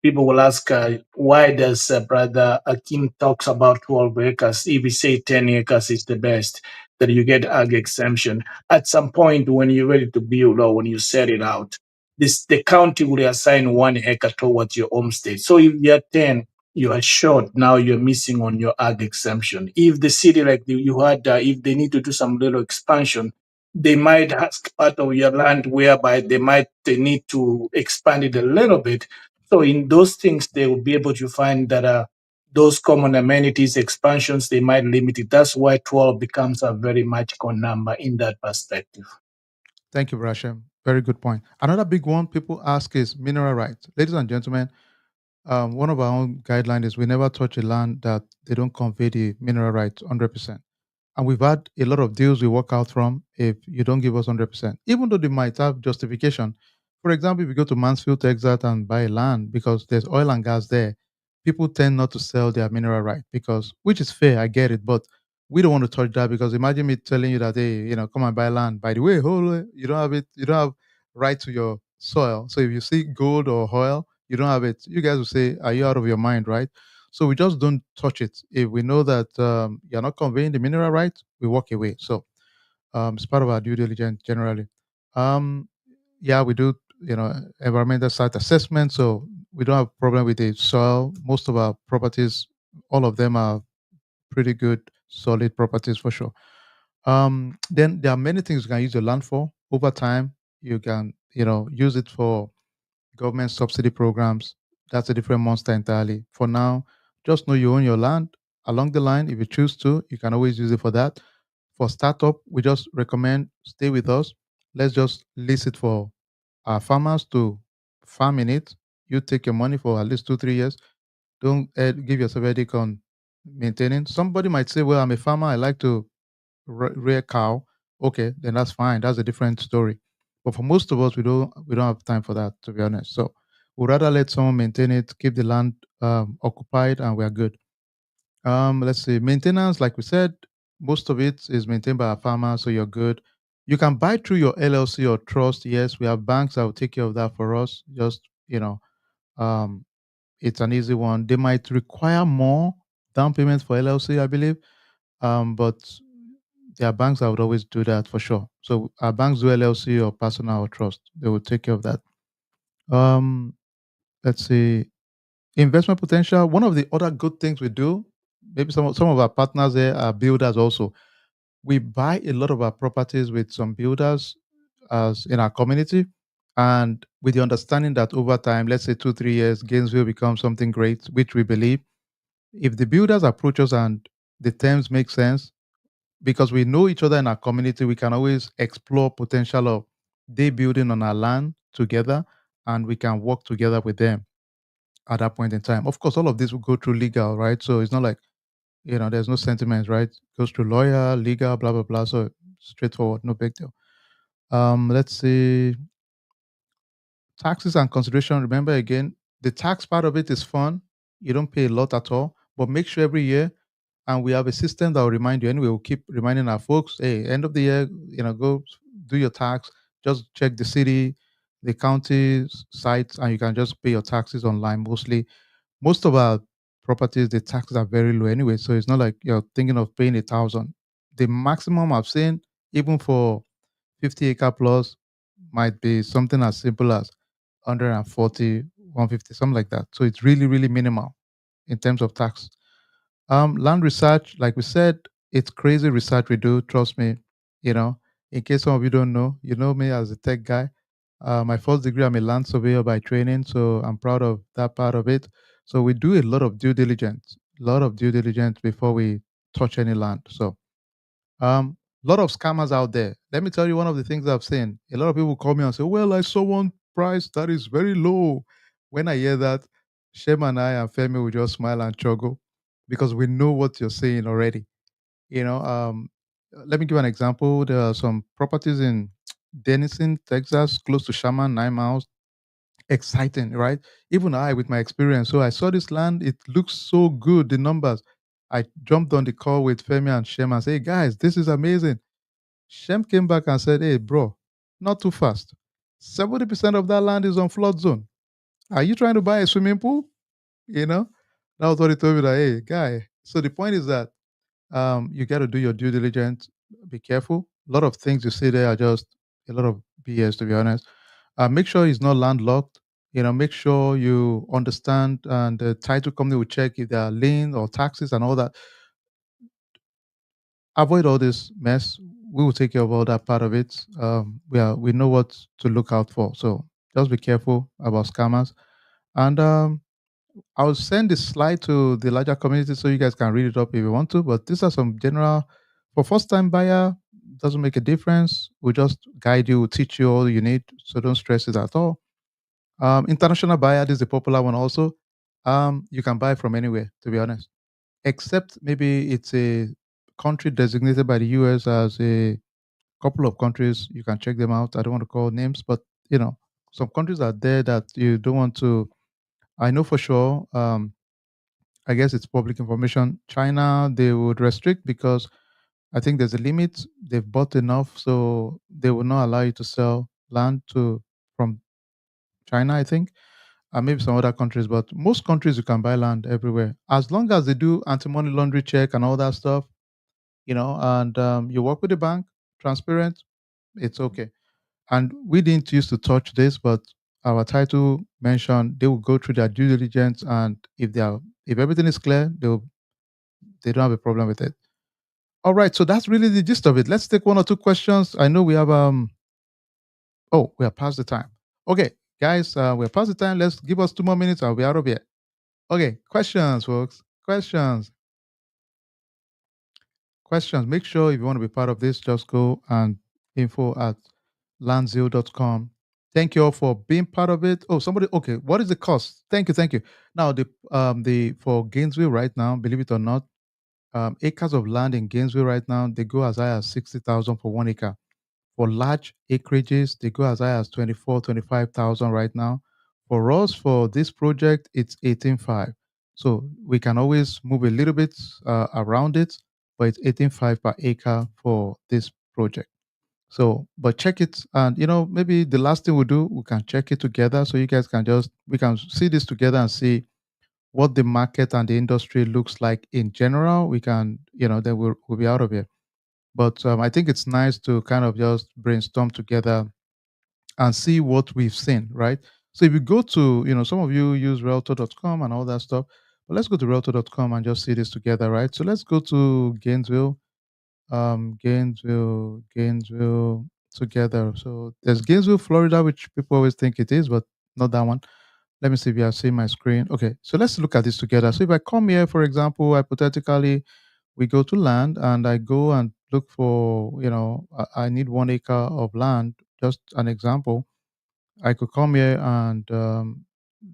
people will ask, why does Brother Akim talks about 12 acres if we say 10 acres is the best, that you get ag exemption? At some point when you're ready to build or when you set it out, the county will assign 1 acre towards your homestead. So if you're 10, you are short, now you're missing on your ag exemption. If the city, like you had, if they need to do some little expansion, they might ask part of your land whereby they need to expand it a little bit. So in those things, they will be able to find that those common amenities expansions, they might limit it. That's why 12 becomes a very magical number in that perspective.
Thank you, Brasham. Very good point. Another big one people ask is mineral rights. Ladies and gentlemen, one of our own guidelines is we never touch a land that they don't convey the mineral rights 100%. And we've had a lot of deals we work out from if you don't give us 100%, even though they might have justification. For example, if you go to Mansfield, Texas and buy land because there's oil and gas there, people tend not to sell their mineral right because, which is fair, I get it, but we don't want to touch that because imagine me telling you that, hey, come and buy land. By the way, hold on, you don't have it, you don't have right to your soil. So if you see gold or oil, you don't have it. You guys will say, are you out of your mind, right? So we just don't touch it. If we know that you're not conveying the mineral right, we walk away. So it's part of our due diligence generally. Um, yeah, we do, environmental site assessment. So we don't have problem with the soil. Most of our properties, all of them are pretty good, solid properties for sure. Then there are many things you can use your land for. Over time, you can, use it for government subsidy programs. That's a different monster entirely. For now, just know you own your land. Along the line, if you choose to, you can always use it for that. For startup, we just recommend stay with us. Let's just lease it for our farmers to farm in it. You take your money for at least 2, 3 years. Don't give yourself a headache on maintaining. Somebody might say, "Well, I'm a farmer. I like to rear cow." Okay, then that's fine. That's a different story. But for most of us, we don't have time for that, to be honest. So we'd rather let someone maintain it, keep the land occupied, and we're good. Let's see. Maintenance, like we said, most of it is maintained by a farmer, so you're good. You can buy through your LLC or trust. Yes, we have banks that will take care of that for us. Just um, it's an easy one. They might require more down payment for LLC, I believe, but there are banks that would always do that for sure. So our banks do LLC or personal or trust. They will take care of that. Um, let's see. Investment potential. One of the other good things we do, maybe some of our partners there are builders also. We buy a lot of our properties with some builders as in our community, and with the understanding that over time, let's say 2 3 years, Gainesville becomes something great, which we believe. If the builders approach us and the terms make sense, because we know each other in our community, we can always explore potential of they building on our land together, and we can work together with them at that point in time. Of course, all of this will go through legal, right? So it's not like, there's no sentiments, right? Goes through lawyer, legal, blah, blah, blah. So straightforward, no big deal. Let's see. Taxes and consideration. Remember again, the tax part of it is fun. You don't pay a lot at all, but make sure every year, and we have a system that will remind you. Anyway, we'll keep reminding our folks, hey, end of the year, go do your tax. Just check the city, the county sites, and you can just pay your taxes online mostly. Most of our properties, the taxes are very low anyway, so it's not like you're thinking of paying 1,000. The maximum I've seen, even for 50-acre plus, might be something as simple as 140, 150, something like that. So it's really, really minimal in terms of tax. Land research, like we said, it's crazy research we do. Trust me. You know, in case some of you don't know, you know me as a tech guy. My first degree, I'm a land surveyor by training, so I'm proud of that part of it. So we do a lot of due diligence before we touch any land. So a lot of scammers out there. Let me tell you one of the things I've seen. A lot of people call me and say, "Well, I saw one price that is very low." When I hear that, Shem and I and Femi will just smile and chuckle because we know what you're saying already. You know, let me give an example. There are some properties in Denison, Texas, close to Sherman, 9 miles. Exciting, right? Even I, with my experience, so I saw this land. It looks so good. The numbers. I jumped on the call with Femi and Shem and say, "Hey guys, this is amazing." Shem came back and said, "Hey, bro, not too fast. 70% of that land is on flood zone. Are you trying to buy a swimming pool?" You know, that was what he told me. That, hey, guy. So the point is that you got to do your due diligence. Be careful. A lot of things you see there are just a lot of BS, to be honest. Make sure it's not landlocked. Make sure you understand, and the title company will check if there are liens or taxes and all that. Avoid all this mess. We will take care of all that part of it. We know what to look out for. So just be careful about scammers. And I'll send this slide to the larger community so you guys can read it up if you want to. But these are some general for first time buyer. Doesn't make a difference. We'll just guide you, teach you all you need. So don't stress it at all. International buyer, this is a popular one also. You can buy from anywhere, to be honest, except maybe it's a country designated by the US as a couple of countries. You can check them out. I don't want to call names, but some countries are there that you don't want to. I know for sure. I guess it's public information. China, they would restrict because I think there's a limit. They've bought enough, so they will not allow you to sell land to from China, I think, and maybe some other countries. But most countries you can buy land everywhere as long as they do anti-money laundering check and all that stuff. And you work with the bank, transparent. It's okay. And we didn't used to touch this, but our title mentioned they will go through their due diligence, and if everything is clear, they don't have a problem with it. All right, so that's really the gist of it. Let's take one or two questions. I know we have we are past the time. Okay, guys, we're past the time. Let's give us 2 more minutes. I'll be out of here. Okay, questions, folks. Questions. Make sure if you want to be part of this, just go and info@landzeo.com. Thank you all for being part of it. Oh, somebody. Okay, what is the cost? Thank you. Now the for Gainesville right now, believe it or not, acres of land in Gainesville right now, they go as high as 60,000 for 1 acre. For large acreages, they go as high as 24, 25,000 right now. For us, for this project, it's 18.5. So we can always move a little bit around it, but it's 18.5 per acre for this project. So, but check it, and maybe the last thing we do, we can check it together, so you guys can just we can see this together and see what the market and the industry looks like in general. We can, then we'll be out of here. But I think it's nice to kind of just brainstorm together and see what we've seen, right? So if you go to, some of you use realtor.com and all that stuff, but let's go to realtor.com and just see this together, right? So let's go to Gainesville together. So there's Gainesville, Florida, which people always think it is, but not that one. Let me see if you are seeing my screen. Okay, so let's look at this together. So if I come here, for example, hypothetically, we go to land and I go and look for, I need 1 acre of land, just an example. I could come here and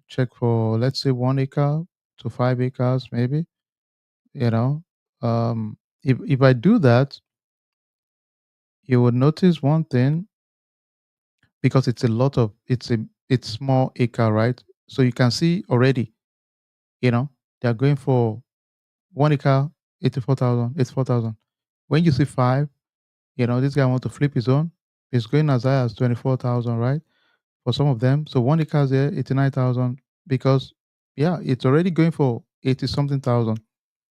check for, let's say, 1 acre to 5 acres, maybe, you know. If I do that, you would notice one thing because it's small acre, right? So you can see already, they're going for 1 acre, 84,000. When you see five, this guy want to flip his own. It's going as high as 24,000, right? For some of them. So 1 acre there, 89,000 because yeah, it's already going for 80 something thousand.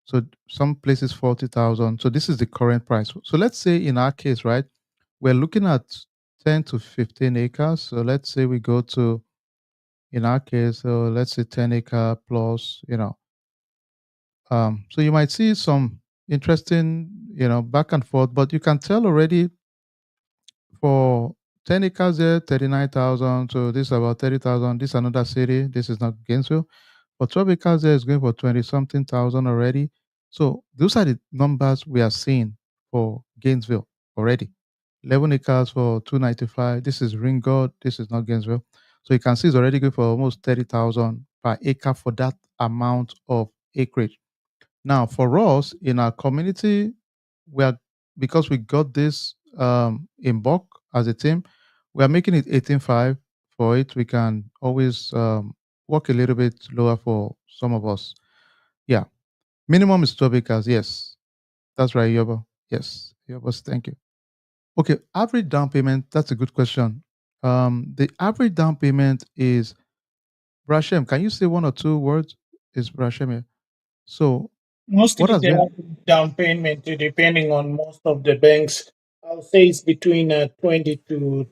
So some places 40,000. So this is the current price. So let's say in our case, right, we're looking at 10 to 15 acres. So let's say we go to in our case, so let's say 10 acre plus, so you might see some interesting, back and forth, but you can tell already for 10 acres there, 39,000. So this is about 30,000. This is another city. This is not Gainesville. For 12 acres there is going for 20 something thousand already. So those are the numbers we are seeing for Gainesville already. 11 acres for 295. This is Ringgold. This is not Gainesville. So you can see it's already going for almost 30,000 per acre for that amount of acreage. Now, for us in our community, we are because we got this in bulk as a team, we are making it 18.5 for it. We can always work a little bit lower for some of us. Yeah. Minimum is 12 acres. Yes. That's right, Yobo. Yes. Yobo, thank you. Okay. Average down payment. That's a good question. The average down payment is Brashem. Can you say one or two words? Is Brashem here? So what
Mostly
has
they
been
have down payment depending on most of the banks. I'll say it's between 20 to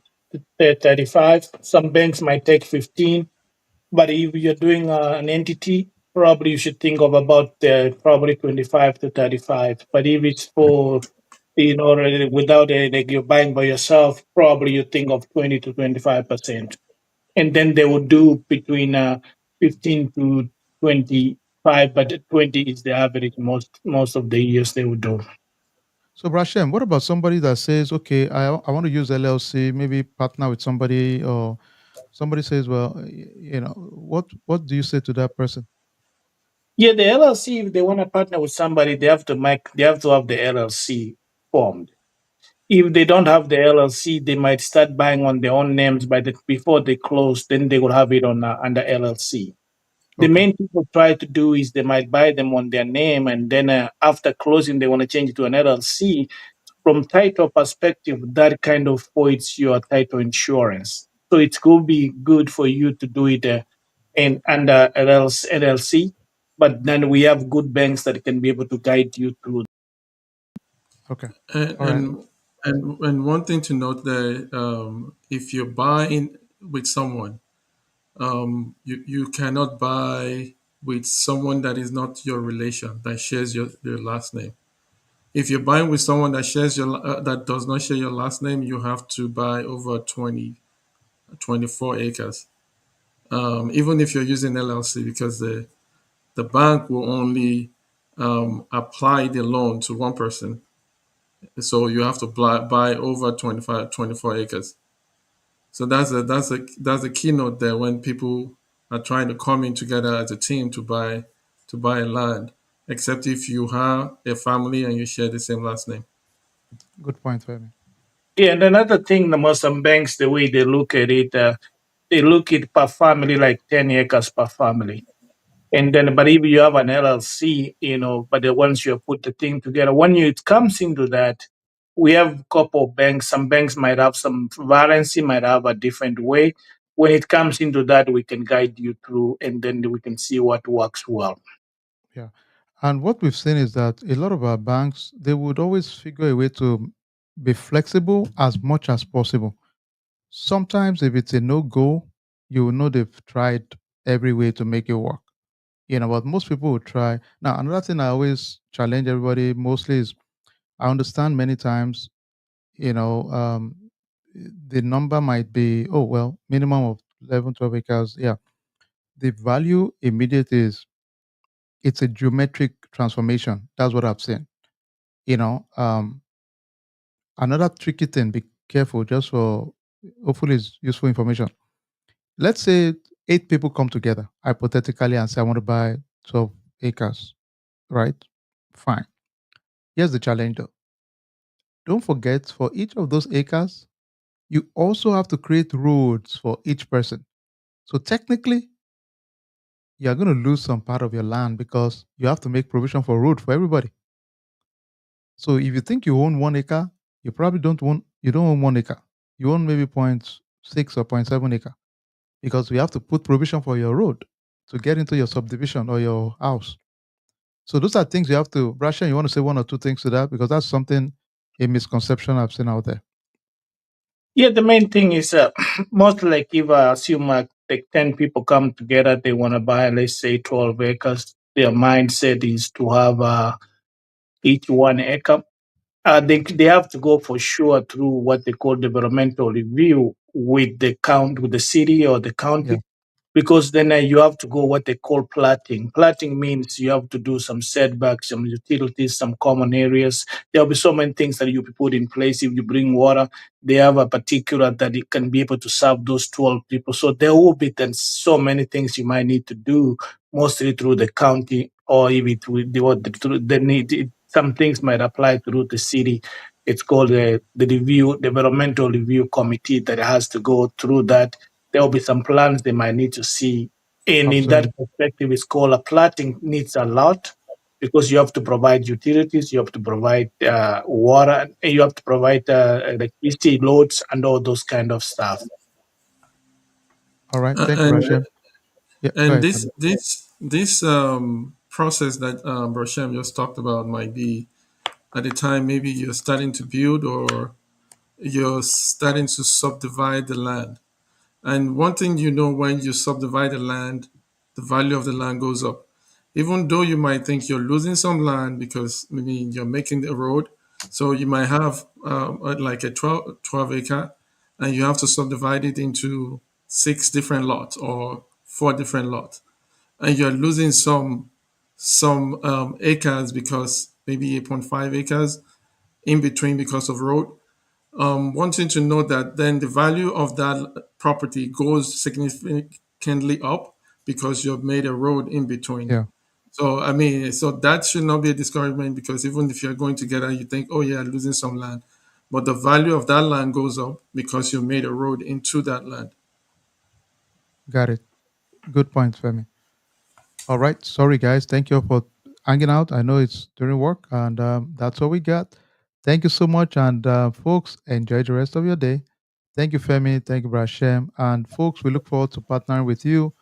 35. Some banks might take 15, but if you're doing an entity, probably you should think of about probably 25 to 35. But if it's for without like you're buying by yourself, probably you think of 20 to 25%, and then they would do between 15 to 25, but 20 is the average most of the years they would do.
So, Brashem, what about somebody that says, okay, I want to use LLC, maybe partner with somebody, or somebody says, well, what do you say to that person?
Yeah, the LLC, if they want to partner with somebody, they have to have the LLC formed. If they don't have the LLC, they might start buying on their own names before they close, then they will have it on under LLC. The
Okay,
main people try to do is they might buy them on their name, and then after closing, they want to change it to an LLC. From title perspective, that kind of voids your title insurance. So it could be good for you to do it in under LLC, but then we have good banks that can be able to guide you through.
okay,
And
all right.
and and one thing to note there, if you're buying with someone, you cannot buy with someone that is not your relation that shares your last name. If you're buying with someone that that does not share your last name, you have to buy over 24 acres. Even if you're using LLC, because the bank will only apply the loan to one person. So you have to buy over 24 acres. So that's a keynote there when people are trying to come in together as a team to buy land, except if you have a family and you share the same last name.
Good point, Femi.
Yeah, and another thing, the Muslim banks, the way they look at it, they look at per family like 10 acres per family. And then, but if you have an LLC, but the once you put the thing together, when it comes into that, we have a couple of banks. Some banks might have some variancy, might have a different way. When it comes into that, we can guide you through, and then we can see what works well.
Yeah. And what we've seen is that a lot of our banks, they would always figure a way to be flexible as much as possible. Sometimes if it's a no-go, you will know they've tried every way to make it work. But most people will try. Now, another thing I always challenge everybody mostly is I understand many times, you know, um, the number might be, oh, well, minimum of 11, 12 acres. Yeah. The value immediate is it's a geometric transformation. That's what I've seen. You know, um, Another tricky thing, be careful just for hopefully it's useful information. Let's say 8 people come together hypothetically and say, I want to buy 12 acres, right? Fine. Here's the challenge though. Don't forget, for each of those acres, you also have to create roads for each person. So technically, you're going to lose some part of your land because you have to make provision for road for everybody. So if you think you own 1 acre, you probably don't own 1 acre. You own maybe point 0.6 or point 0.7 acre because we have to put provision for your road to get into your subdivision or your house. So those are things you have to. Brasha, you want to say one or two things to that because that's something a misconception I've seen out there.
Yeah, the main thing is most like if I assume like 10 people come together, they want to buy, let's say, 12 acres. Their mindset is to have each 1 acre. They have to go for sure through what they call developmental review with with the city or the
Yeah,
county, because then you have to go what they call platting. Platting means you have to do some setbacks, some utilities, some common areas. There'll be so many things that you put in place. If you bring water, they have a particular that it can be able to serve those 12 people. So there will be then so many things you might need to do, mostly through the county, or if it will through the need. Some things might apply through the city. It's called the review developmental review committee that has to go through that. There will be some plans they might need to see. And in that
absolutely.
perspective, it's called a platting needs a lot because you have to provide utilities, you have to provide water, and you have to provide electricity loads and all those kind of stuff.
All right. Thank you,
And
Brashem. Yeah, go
and
ahead,
this
Fabio.
process that Brashem just talked about might be at the time maybe you're starting to build or you're starting to subdivide the land. And one thing you know, when you subdivide the land, the value of the land goes up. Even though you might think you're losing some land because maybe you're making the road, so you might have like a 12 acre and you have to subdivide it into 6 different lots or 4 different lots. And you're losing some acres because maybe 8.5 acres in between because of road. Wanting to know that then the value of that property goes significantly up because you've made a road in between.
Yeah,
So I mean, so that should not be a discouragement because even if you're going together, you think, oh yeah, losing some land, but the value of that land goes up because you made a road into that land.
got it. Good point, Femi. All right. Sorry, guys. Thank you for hanging out. I know it's during work, and that's all we got. Thank you so much. And folks, enjoy the rest of your day. Thank you, Femi. Thank you, Brashem. And folks, we look forward to partnering with you.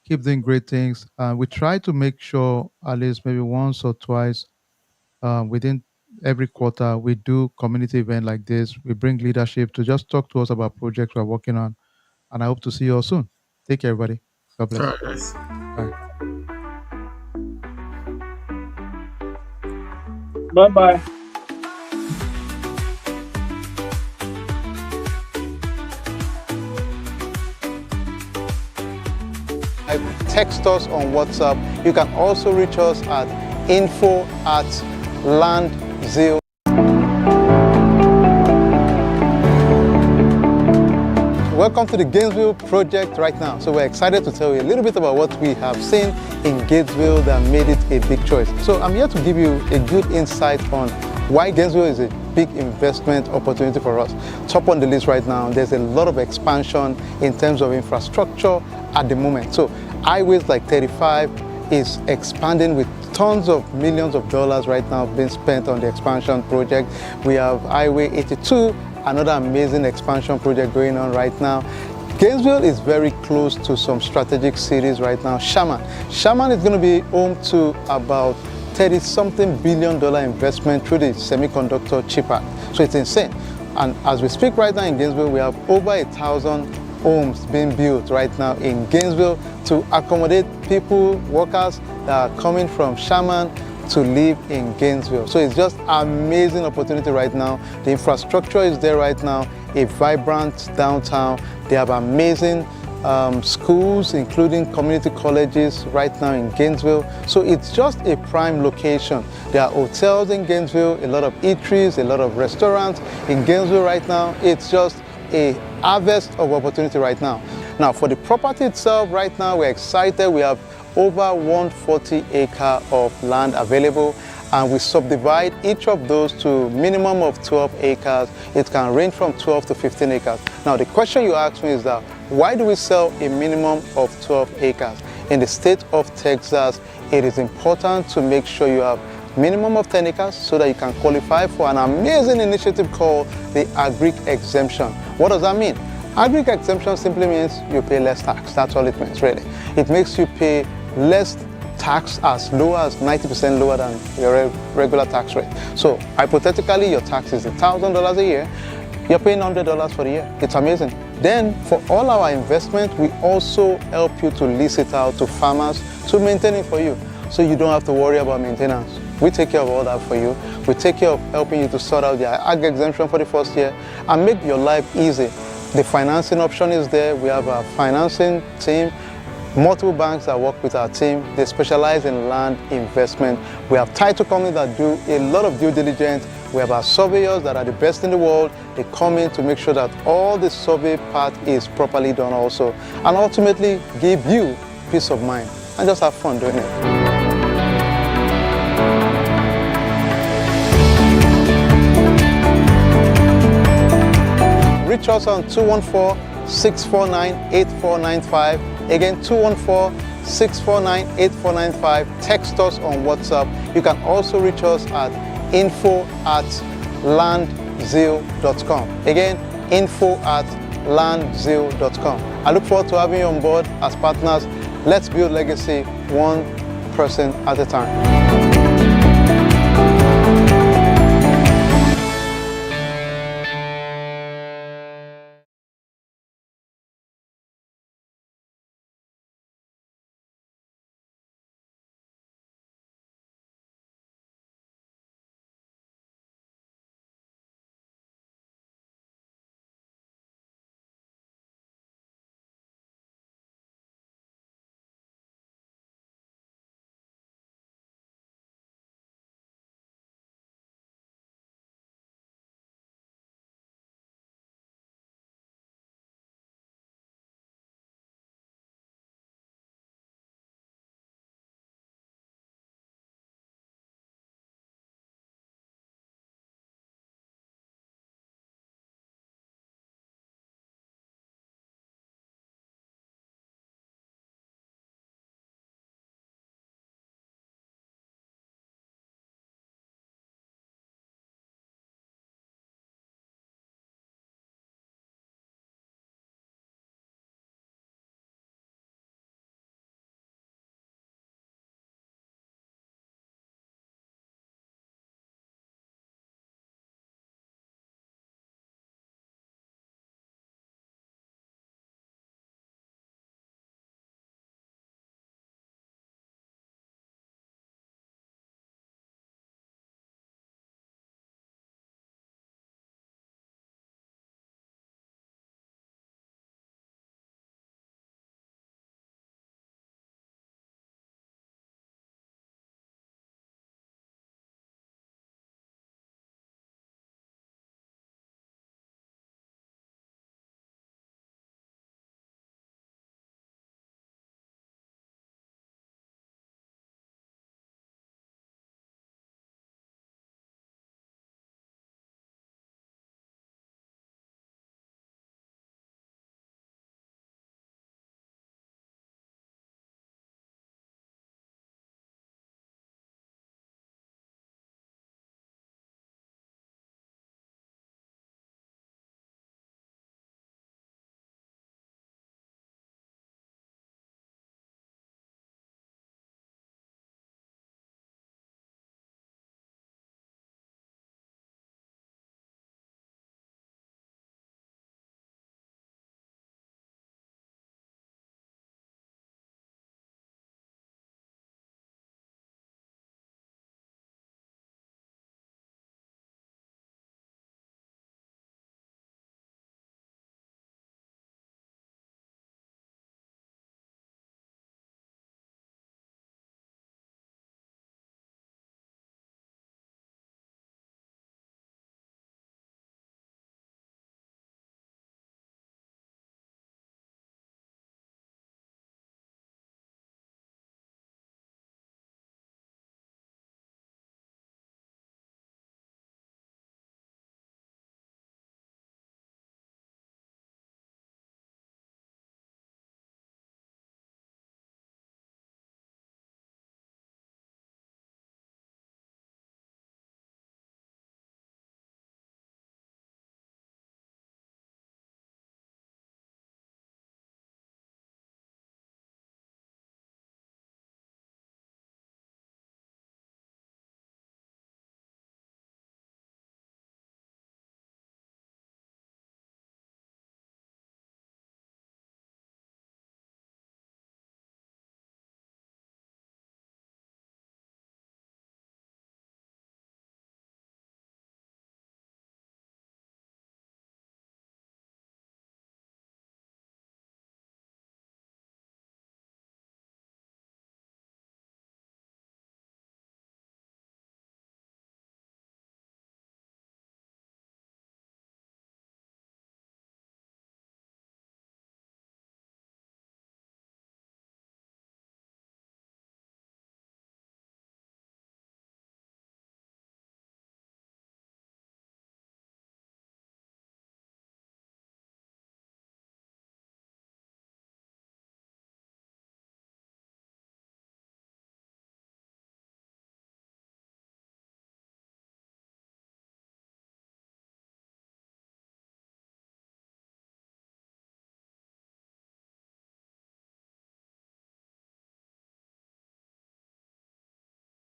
Keep doing great things. We try to make sure at least maybe once or twice within every quarter we do community event like this. We bring leadership to just talk to us about projects we're working on. And I hope to see you all soon. Take care, everybody. God
All
bless.
right, guys.
Bye.
Bye bye.
Text us on WhatsApp. You can also reach us at info@landzeo. Welcome to the Gainesville project right now. So we're excited to tell you a little bit about what we have seen in Gainesville that made it a big choice. So I'm here to give you a good insight on why Gainesville is a big investment opportunity for us. Top on the list right now, there's a lot of expansion in terms of infrastructure at the moment. So highways like 35, is expanding with tons of millions of dollars right now being spent on the expansion project. We have Highway 82, another amazing expansion project going on right now. Gainesville is very close to some strategic cities right now. Sherman is going to be home to about 30-something billion dollar investment through the Semiconductor Chip Act. So it's insane. And as we speak right now in Gainesville, we have over 1,000 homes being built right now in Gainesville to accommodate people, workers that are coming from Sherman to live in Gainesville. So it's just amazing opportunity right now. The infrastructure is there right now, a vibrant downtown. They have amazing schools, including community colleges right now in Gainesville. So it's just a prime location. There are hotels in Gainesville, a lot of eateries, a lot of restaurants in Gainesville right now. It's just a harvest of opportunity right now. Now for the property itself right now, we're excited. We have over 140 acres of land available, and we subdivide each of those to minimum of 12 acres. It can range from 12 to 15 acres. Now the question you asked me is that why do we sell a minimum of 12 acres? In the state of Texas, it is important to make sure you have minimum of 10 acres so that you can qualify for an amazing initiative called the Agric Exemption. What does that mean? Agric Exemption simply means you pay less tax. That's all it means, really. It makes you pay less tax, as low as 90% lower than your regular tax rate. So hypothetically, your tax is $1,000 a year. You're paying $100 for the year. It's amazing. Then for all our investment, we also help you to lease it out to farmers to maintain it for you, so you don't have to worry about maintenance. We take care of all that for you. We take care of helping you to sort out the ag exemption for the first year and make your life easy. The financing option is there. We have a financing team, multiple banks that work with our team. They specialize in land investment. We have title companies that do a lot of due diligence. We have our surveyors that are the best in the world. They come in to make sure that all the survey part is properly done also, and ultimately give you peace of mind and just have fun doing it. Reach us on 214-649-8495. Again, 214-649-8495. Text us on WhatsApp. You can also reach us at info@landzeo.com. Again, info@landzeo.com. I look forward to having you on board as partners. Let's build legacy one person at a time.